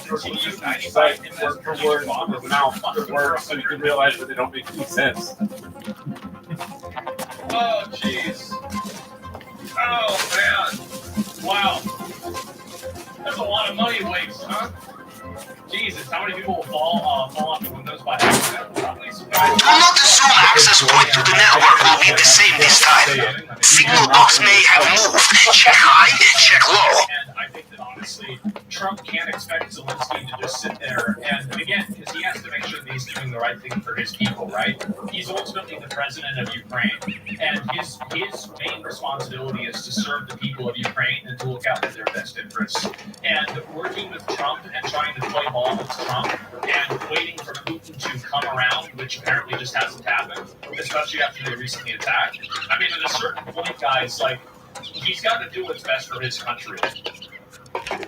Continue 95 Word for word, with mouth for word, so you can realize that they don't make any sense. Oh, jeez. Oh, man. Wow. That's a lot of money waste, huh? Jesus, how many people will fall off the windows by accident? Do not assume access point to the network will be the same this time. Signal box may have moved. Check high, check low. And I think that honestly, Trump can't expect Zelensky to just sit there and again, because he has to make sure that he's doing the right thing for his people, right? He's ultimately the president of Ukraine, and his main responsibility is to serve the people of Ukraine and to look out for their best interests. And working with Trump and trying to play ball with Trump and waiting for Putin to come around, which apparently just hasn't happened, especially after they recently attacked. I mean, at a certain point, guys, like, he's got to do what's best for his country.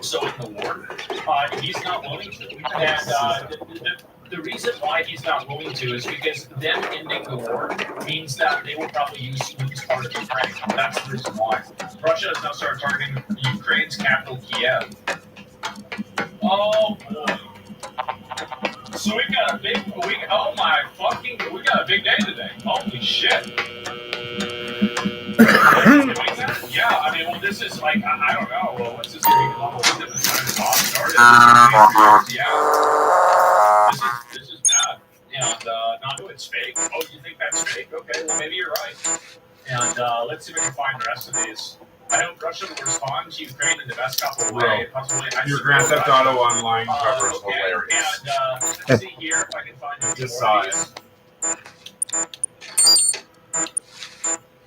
So in the war, he's not willing to. And the reason why he's not willing to is because them ending the war means that they will probably lose part of Ukraine. That's the reason why. Russia has now started targeting Ukraine's capital, Kiev. Oh boy. So we got a big we got a big day today. Holy shit. Yeah, I mean, well, this is like, I don't know. Well, what's this going on? This is kind of started. Yeah. This is bad. And not that it's fake. Oh, you think that's fake? Okay, well, maybe you're right. And let's see if we can find the rest of these. I hope Russia will respond to Ukraine in the best possible way. Possibly. Your Grand Theft Auto Online cover is hilarious. And let's see here if I can find Just saw it.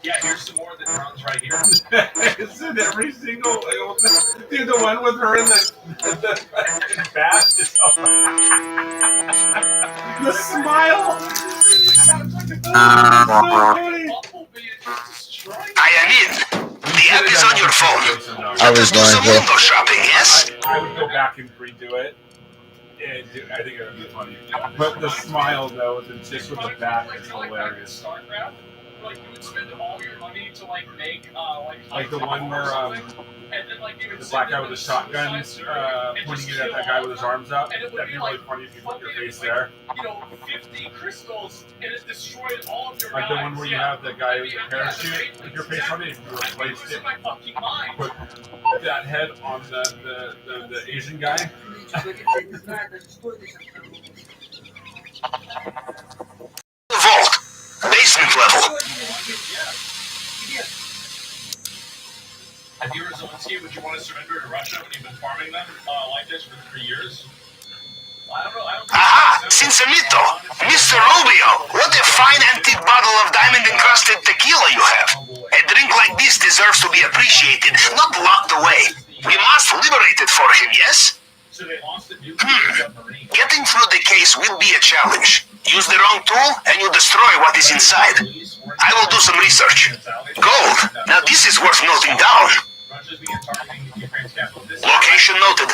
Yeah, here's some more of the drones right here. Is it every single dude, the one with her in the bat? The smile. I am in. The app is on your phone. I was Do going some to. window shopping, yes? I would go back and redo it. And I think it would be funny. But the smile though, with the chick with the bat is hilarious. Like you would spend all your money to like make Like the one where and then, like, you would the send black guy them with the a shotgun suicide pointing and it at that guy with his arms up. and it would That'd be really funny if you put your face there. 50 crystals and it destroyed all of your Like the one where you have the guy with the Yeah, parachute with your face on it, if you replaced it, my fucking mind. put that head on the Asian guy. Vault. Basement level. If you were Zelensky, would you want to surrender to Russia when you've been farming them like this for 3 years? I don't know. Aha! Sincerito! Mr. Rubio! What a fine antique bottle of diamond-encrusted tequila you have! A drink like this deserves to be appreciated, not locked away. We must liberate it for him, yes? Getting through the case will be a challenge. Use the wrong tool and you destroy what is inside. I will do some research. Gold! Now this is worth noting down. Location noted.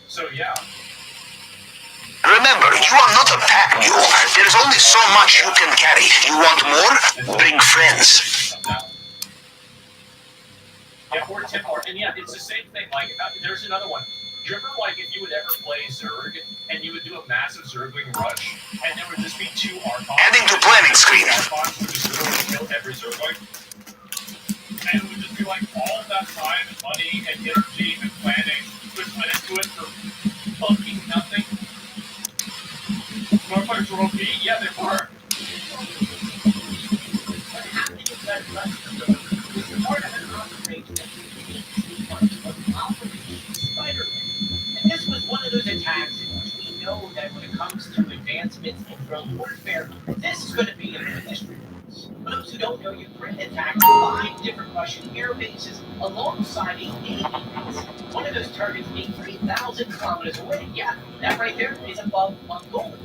So yeah. Remember, you are not a pack mule. There is only so much you can carry. You want more? Bring friends. Templar, and yeah, it's the same thing. Like, there's another one. Do you remember, like, if you would ever play Zerg, and you would do a massive Zergling rush, and there would just be 2 Archons? Heading to planning screen. Archons would just literally kill every Zergling. And it would just be like all that time and money and energy and planning was put into it for fucking nothing. Motherfuckers were OP? Yeah, they were. What happened if that rush was part of an operation that Operation Spider-Man? And this was one of those attacks in which we know that when it comes to advancements in drone warfare, this is going to be in the history books. For those who don't know, Ukraine attacked 5 different Russian air bases alongside a Navy base. One of those targets being 3,000 kilometers away. Yeah, that right there is above Mongolia.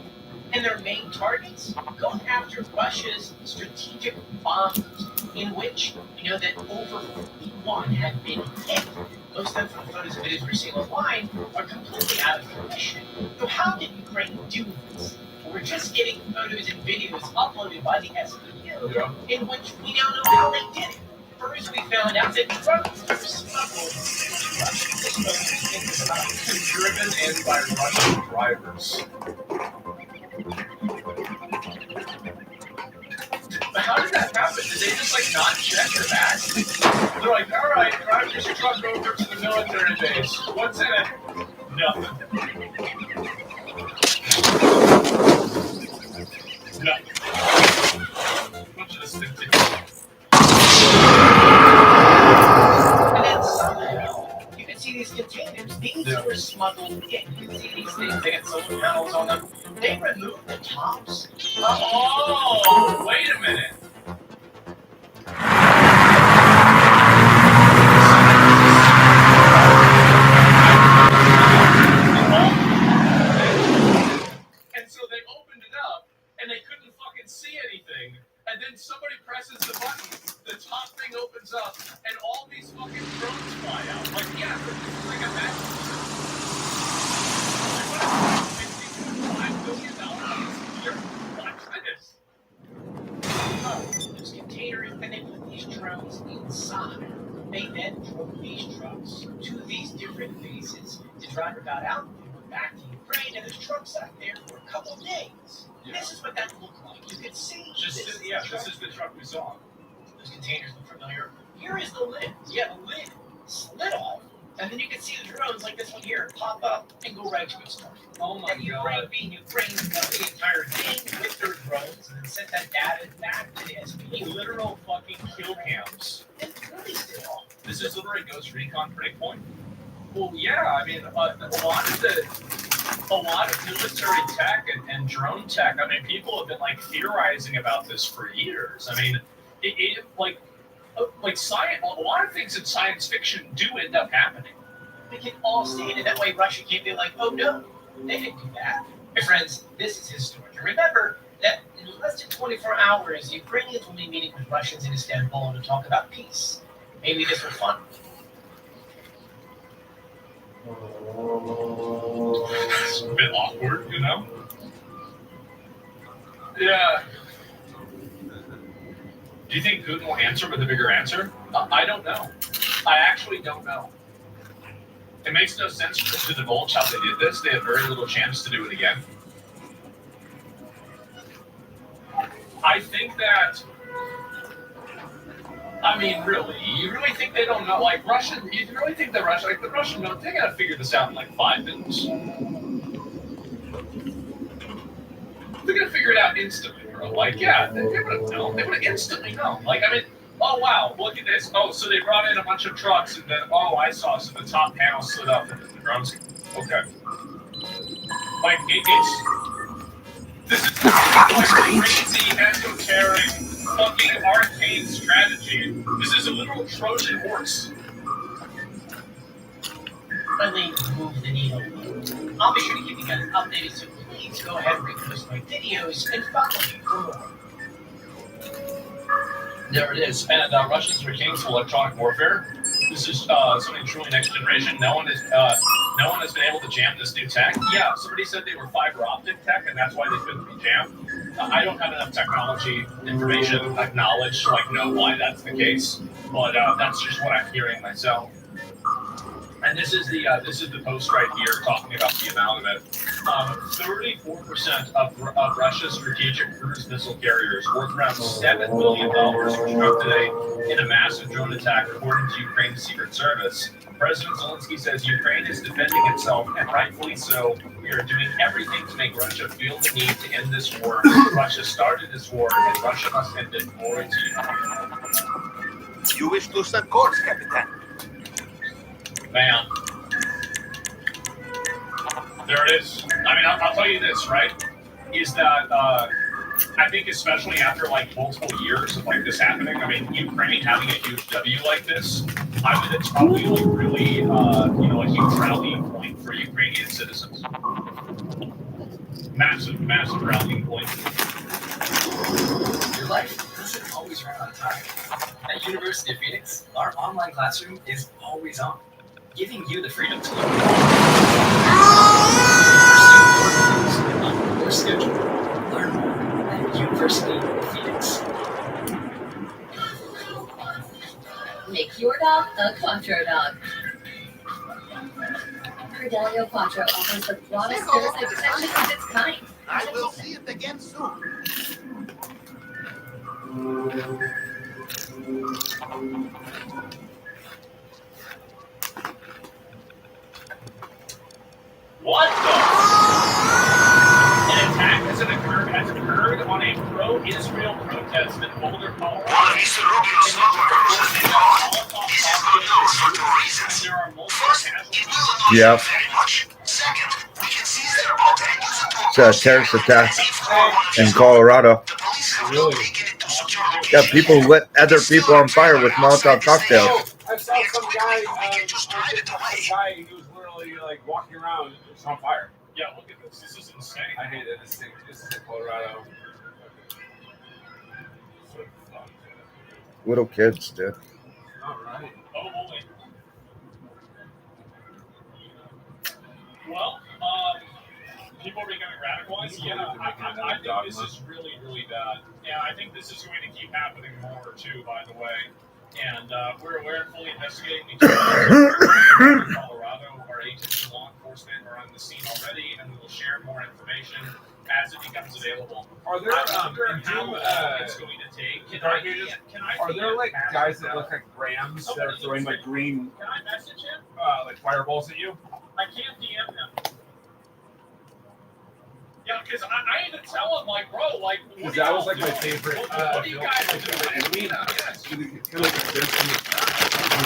And their main targets going after Russia's strategic bombers, in which we know that over 51 have been hit. Most of them, from the photos and videos we're seeing online, are completely out of commission. So how did Ukraine do this? We're just getting photos and videos uploaded by the SBU, in which we now know how they did it. First, we found out that drugs were smuggled into Russia. This photo is about Driven in by Russian drivers. But how did that happen? Did they just like not check their bags? They're like, all right, drive this truck over to the military base. What's in it? Nothing. Nothing. Bunch of this thing. And then somehow, you can see these containers. These were smuggled in. You can see these things. They had solar panels on them. They removed the tops. Oh, wait a minute. And so they opened it up, and they couldn't fucking see anything. And then somebody presses the button, the top thing opens up, and all these fucking drones fly out. Like, yeah, this is like a magic. $5 billion a year. Watch this. Oh, those containers, and they put these drones inside. They then drove these trucks to these different bases. The driver got out, they went back to Ukraine, and those trucks sat there for a couple of days. This is what that looked like. You could see This is the truck we saw. Those containers look familiar. Here is the lid. Yeah, the lid slid off, and then you can see the drones like this one here pop up and go right to its target. Oh my and Ukraine, God. being Ukraine, got the entire thing with their drones and then sent that data back to the SBU. Literal fucking kill cams. And really still. This is literally Ghost Recon Breakpoint. Well, yeah, I mean, a lot of military tech and drone tech. I mean, people have been like theorizing about this for years. I mean, like science. A lot of things in science fiction do end up happening. We can all see it, and that way Russia can't be like, oh no, they didn't do that. My friends, this is his story. And remember that in less than 24 hours, Ukrainians will be meeting with Russians in Istanbul to talk about peace. Maybe this was fun. It's a bit awkward, you know? Yeah. Do you think Putin will answer with a bigger answer? I don't know. I actually don't know. It makes no sense to divulge how they did this. They have very little chance to do it again. I think that, I mean, really, you really think they don't know? Like, you really think the Russian don't, they gotta figure this out in like 5 minutes. They're gonna figure it out instantly, bro. Like, yeah, they would know. They would instantly know. Like, I mean, oh wow, look at this. Oh, so they brought in a bunch of trucks, and then, oh, I saw, so the top panel slid up, and the drones. Okay. Like, this is like crazy, esoteric, fucking arcane strategy. This is a literal Trojan horse. Finally, move the needle. I'll be sure to keep you guys updated, so please go ahead and repost my videos and follow me for more. There it is. And Russians are kings of electronic warfare. This is something truly next generation. No one has been able to jam this new tech. Yeah, somebody said they were fiber optic tech, and that's why they couldn't be jammed. I don't have enough technology information, knowledge to know why that's the case. But that's just what I'm hearing myself. And this is the post right here talking about the amount of it. 34% of Russia's strategic cruise missile carriers, worth around $7 billion, were struck today in a massive drone attack, according to Ukraine's Secret Service. President Zelensky says Ukraine is defending itself, and rightfully so. We are doing everything to make Russia feel the need to end this war. Russia started this war, and Russia must end it. Glory to you. You wish to set course, Captain. Bam. There it is. I mean, I'll tell you this, right? Is that I think especially after like multiple years of like this happening, I mean, Ukraine having a huge W like this, it's probably like really, a huge rallying point for Ukrainian citizens. Massive, massive rallying point. Your life doesn't always run on time. At University of Phoenix, our online classroom is always on, giving you the freedom to learn on your schedule. Learn more at University of Phoenix. Make your dog the Quattro dog. Credelio Quattro offers the broadest parasite protection of its kind. I will see it again soon. What the? An attack has occurred on a pro-Israel protest in Boulder, Colorado. One of Mr. Rubio's coworkers has been caught. This is good news for two reasons. First, it will annoy Yep. you very much. Second, we can seize their boat and use it to It's a terrorist attack in Colorado. Yeah, people lit other people on fire with Molotov cocktails. I saw some guy. He was literally like walking around. It's on fire. Yeah, look at this. This is insane. I hate it. This is in Colorado. Little kids, dude. All right. Oh boy. Well, people are becoming radicalized. Yeah, I think this is really, really bad. Yeah, I think this is going to keep happening more too, by the way. And we're fully investigating these in Colorado. Our agents and law enforcement are on the scene already, and we will share more information as it becomes available. Are there how long it's going to take? Are there like guys that look like Rams that are throwing like green Can I message him? like fireballs at you? I can't DM him. Yeah, because I even tell him, like, bro, like, what Because are that y'all was like my doing? favorite. What do you guys doing?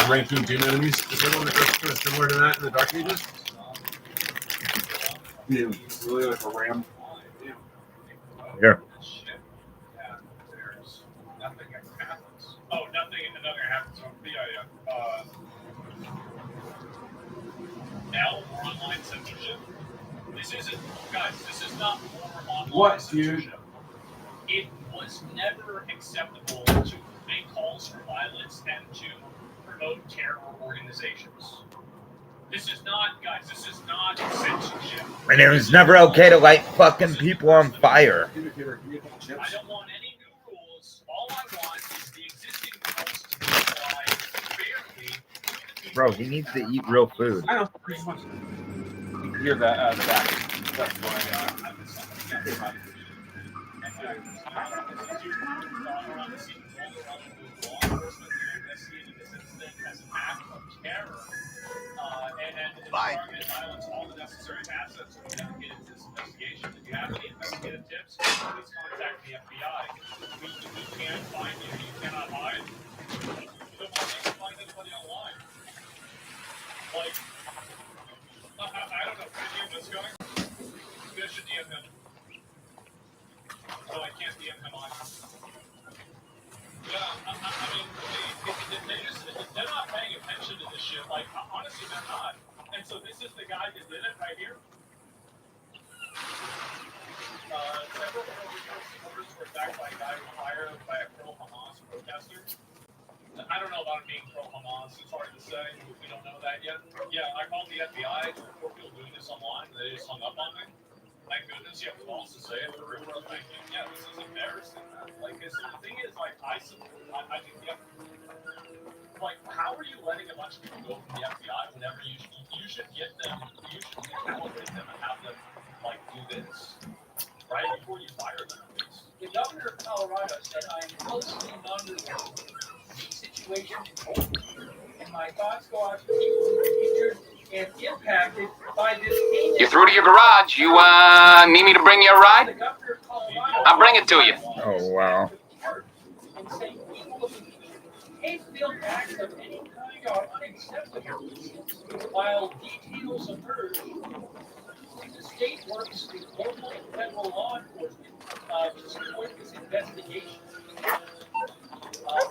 Ranking Doom enemies. Is there one that's kind of similar to that in the Dark Ages? Yeah, really like a ram. Here. Nothing happens. Oh, nothing happens. So, L online censorship. This isn't, guys. This is not more online censorship. It was never acceptable to make calls for violence and to promote terror organizations. This is not, guys. This is not censorship. And it was never okay to light fucking people on fire. I don't want any new rules. All I want is the existing rules to be applied fairly. Bro, he needs to eat real food. I know. Hear that the back. That's why. Bye. Silence all the necessary assets to get into this investigation. If you have any investigative tips, please contact the FBI. We can't find you. You cannot hide. You don't want to find anybody online. Like, I don't know. Can you DM this guy? You guys should DM him. Oh, I can't DM him on. Yeah, I mean, they're not paying attention to this shit. Like, honestly, they're not. And so this is the guy that did it right here. Several supporters were attacked by a guy who was fired by a pro-Hamas protester. I don't know about it being pro-Hamas. It's hard to say. We don't know that yet. Yeah, I called the FBI to report people doing this online. They just hung up on me. Thank goodness you have the balls to say it for real. Thank you. Yeah, this is embarrassing. Like, the thing is, like, I think, yeah. Like, how are you letting a bunch of people go from the FBI whenever you should get them, you should calibrate them and have them, like, do this, right, before you fire them. The governor of Colorado said, I am closely monitoring the situation in Boulder, and my thoughts go out to people who are injured and impacted by this heinous... You through to your garage? You, need me to bring you a ride? I'll bring it to you. Oh, wow. And say hate-filled acts of any kind are unacceptable. While details emerge, the state works with local and federal law enforcement to support this investigation.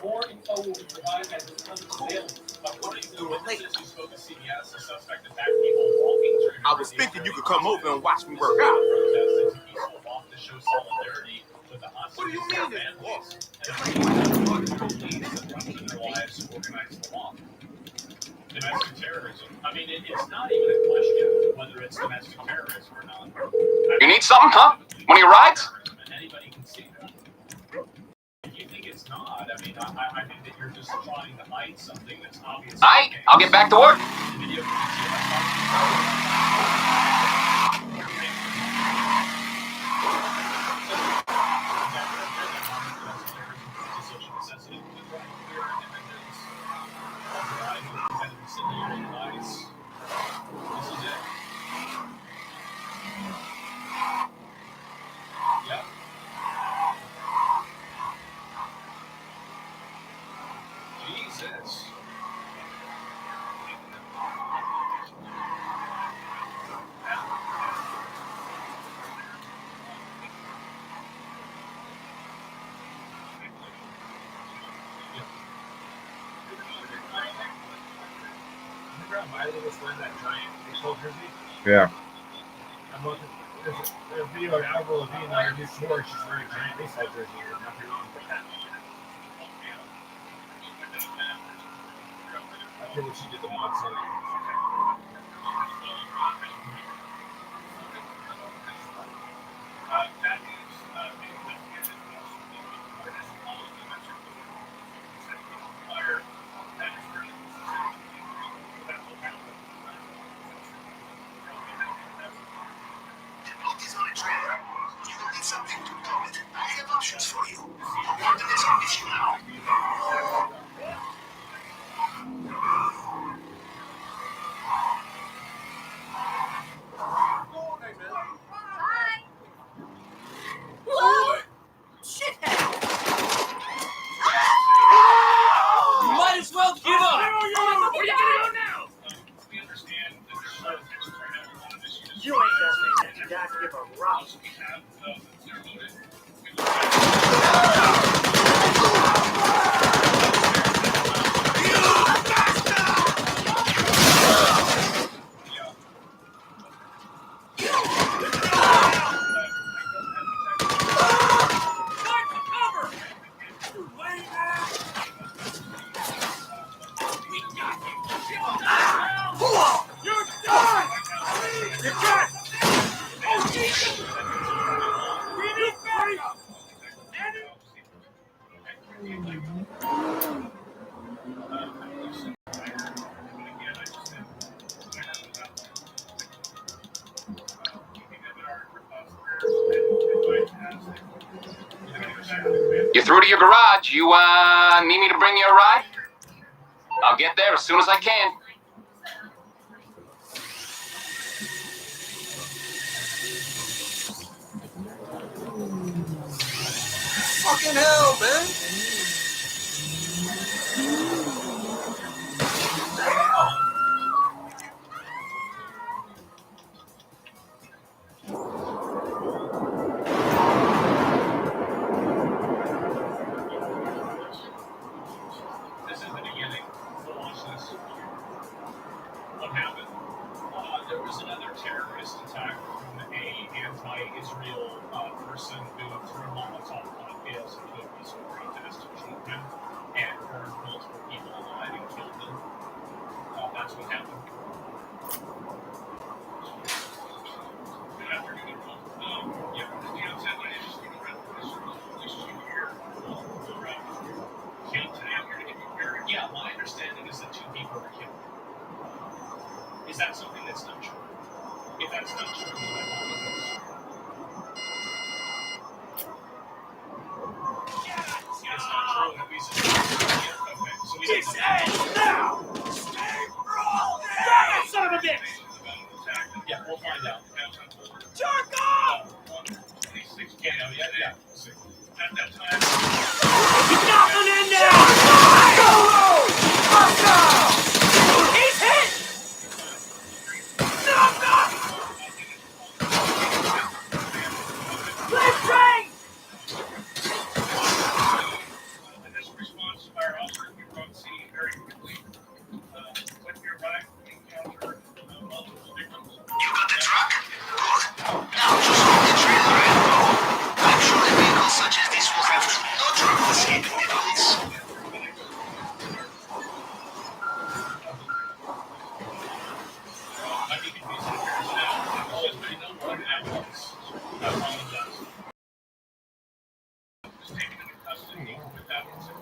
More info will be provided as it becomes available. According to the witnesses who spoke to CBS, the suspect attacked people walking through. I was thinking you could come over and watch me work out. Protested to peaceful walk to show solidarity with the hostages. What do you mean it families? And police interrupted their lives to organize the walk. Domestic terrorism. I mean, it's not even a question whether it's domestic terrorism or not. You need something, huh? One of your rides? And anybody can see that. If you think it's not, I mean, I think that you're just trying to hide something that's obvious. Aight, I'll get back to work. Video Yep. Jesus. Remember how Miley was wearing that giant baseball jersey? Yeah. I'm looking. There's a video of Avril Lavigne on her new tour. She's wearing a giant baseball jersey. There's nothing wrong with that. I feel like she did the monsoon. Look is on a trailer. You will need something to tow it. I have options for you. Morgan is on with you now. Bye. Whoa! Shithead! You might as well give up. Where are you gonna go now? We understand that the show is trying to have a lot of issues. You ain't gonna make that. You gotta give a rock. We have You through to your garage? You, need me to bring you a ride? I'll get there as soon as I can. Fucking hell, man. This is the beginning. So watch this. What happened? There was another terrorist attack from a anti-Israel person who threw Molotov cocktails into a peaceful protest in Children and burned multiple people alive and killed them. That's what happened. Good afternoon, everyone. Yeah, from the outset, I just want to run this relationship here. Kate, today I'm here to get you very. Yeah, well, I understand Is that something that's not true? If that's not true, then I apologize. It's not true. At least it's not true. Yeah, okay. So we Kiss ass now! Damn it, son of a bitch! Yeah, we'll find out. Jerk off! 26 KO, yeah. At that time. Nothing in there! He's hit! Let's train! Initial response to fire officers, we brought C very quickly. With your right, encounter multiple victims. You got the truck? Good. Now just hold the trailer and go. I'm sure a vehicle such as this will have no trouble escaping the police. Might be confusing appearance now. It's just been known what happened. I apologize. Just taken into custody without consent.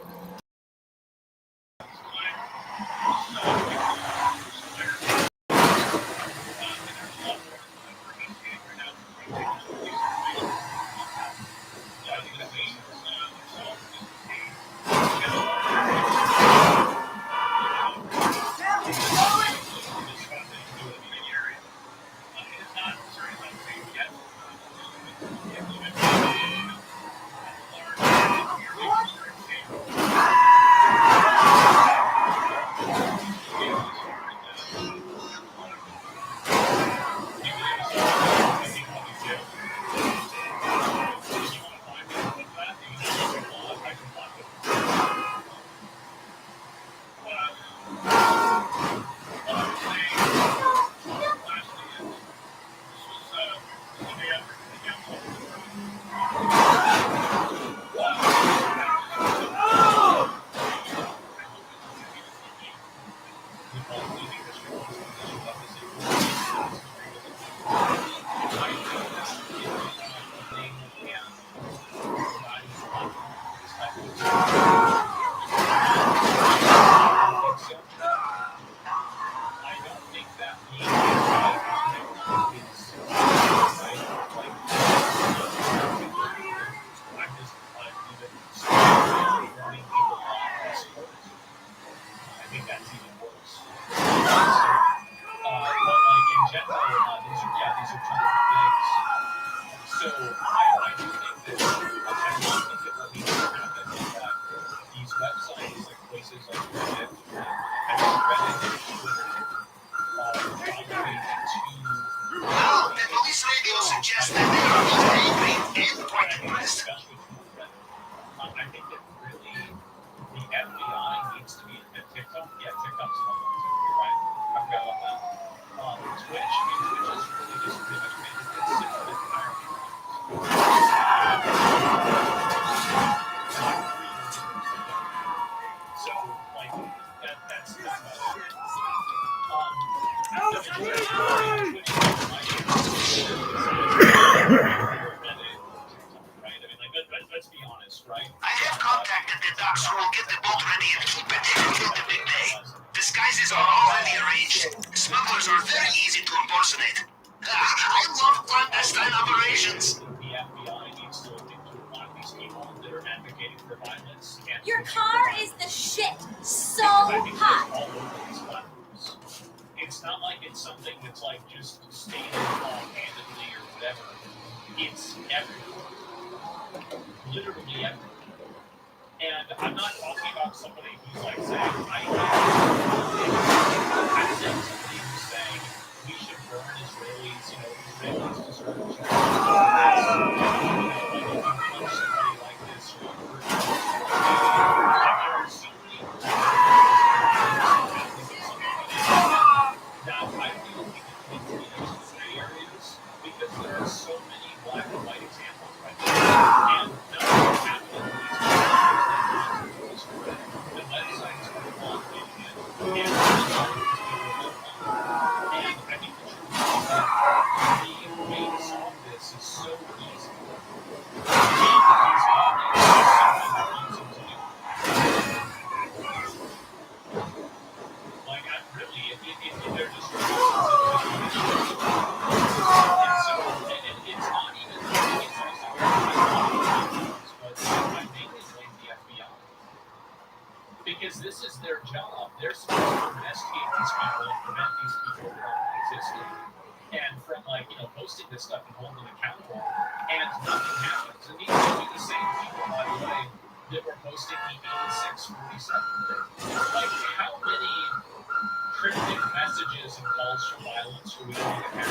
Well, the police radio suggests that they are both angry and quite impressed. I think that really the FBI needs to be at TikTok. Yeah, TikTok's one. You're right. I forgot about that. Twitch is really just pretty much made it simple and so, like, that's let's be honest, right? I have contacted the docs who will get the boat ready and keep it until the big day. Disguises are already arranged. Smugglers are very easy to impersonate. I love clandestine operations. The FBI needs to look into a lot of these people that are advocating for violence. Your car is the shit. So I think hot. all over these platforms. It's not like it's something that's like just stated handedly or whatever. It's everywhere. Literally everywhere. And I'm not talking about somebody who's like saying, I'm saying somebody who's saying we should burn Israelis, Israelis deserve to somebody like this or now, I feel we can get into those areas because there are so many black and white examples right now. And nothing's happening in these the websites are on and posting this stuff and hold them accountable, and nothing happens. And these are the same people, by the way, that were posting the 8647 thing. Like, how many cryptic messages and calls for violence are we going to have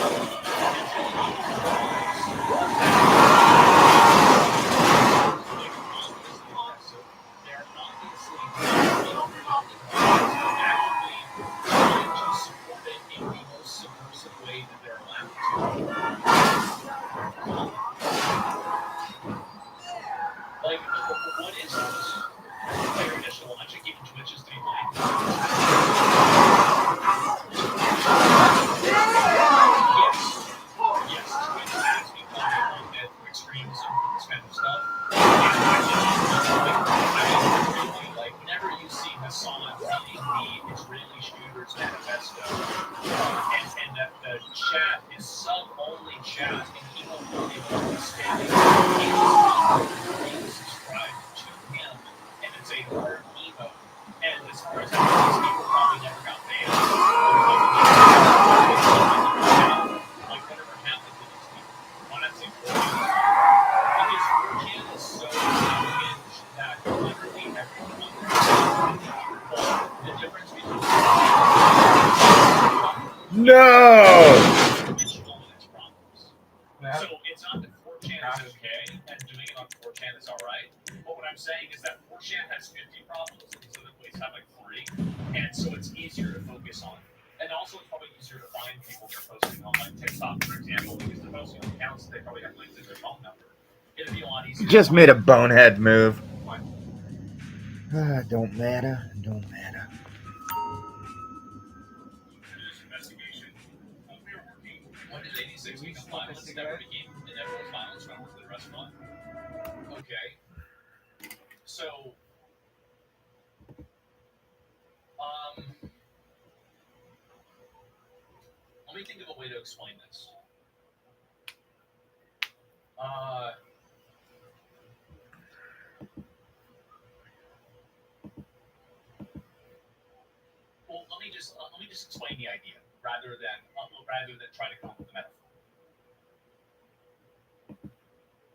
they're obviously actually trying to support it in the most subversive way that they're allowed to. Like, what is this? Player initial launching, even Twitch is doing live. Yes, Twitch has become a net for extremes and this kind of stuff. Like, whenever you see Hassan reading the Israeli Shooters Manifesto, and that the chat is sub-only chat, and he won't really understand it, he's subscribed to him, and it's a hard emo. And as far as I know, these people probably never got banned. Like, whatever happened to these people. Why not say 4chan? Because 4chan is so unhinged that literally everyone the difference between No! So it's not that 4chan is okay and doing it on 4chan is alright. But what I'm saying is that 4chan has 50 problems and these other places have like 3. And so it's easier to focus on. And also it's probably easier to find people that are posting on like TikTok, for example, because they're posting on accounts they probably have linked to their phone number. It'd be a lot easier. Just made a bonehead move. Don't matter. Don't matter. When did 86 become violence? It never became, it never was violence when I worked at the restaurant. Okay. So, let me think of a way to explain this. Well, let me just explain the idea rather than try to come up with a metaphor.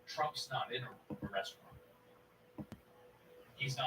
Trump's not in a restaurant. He's not.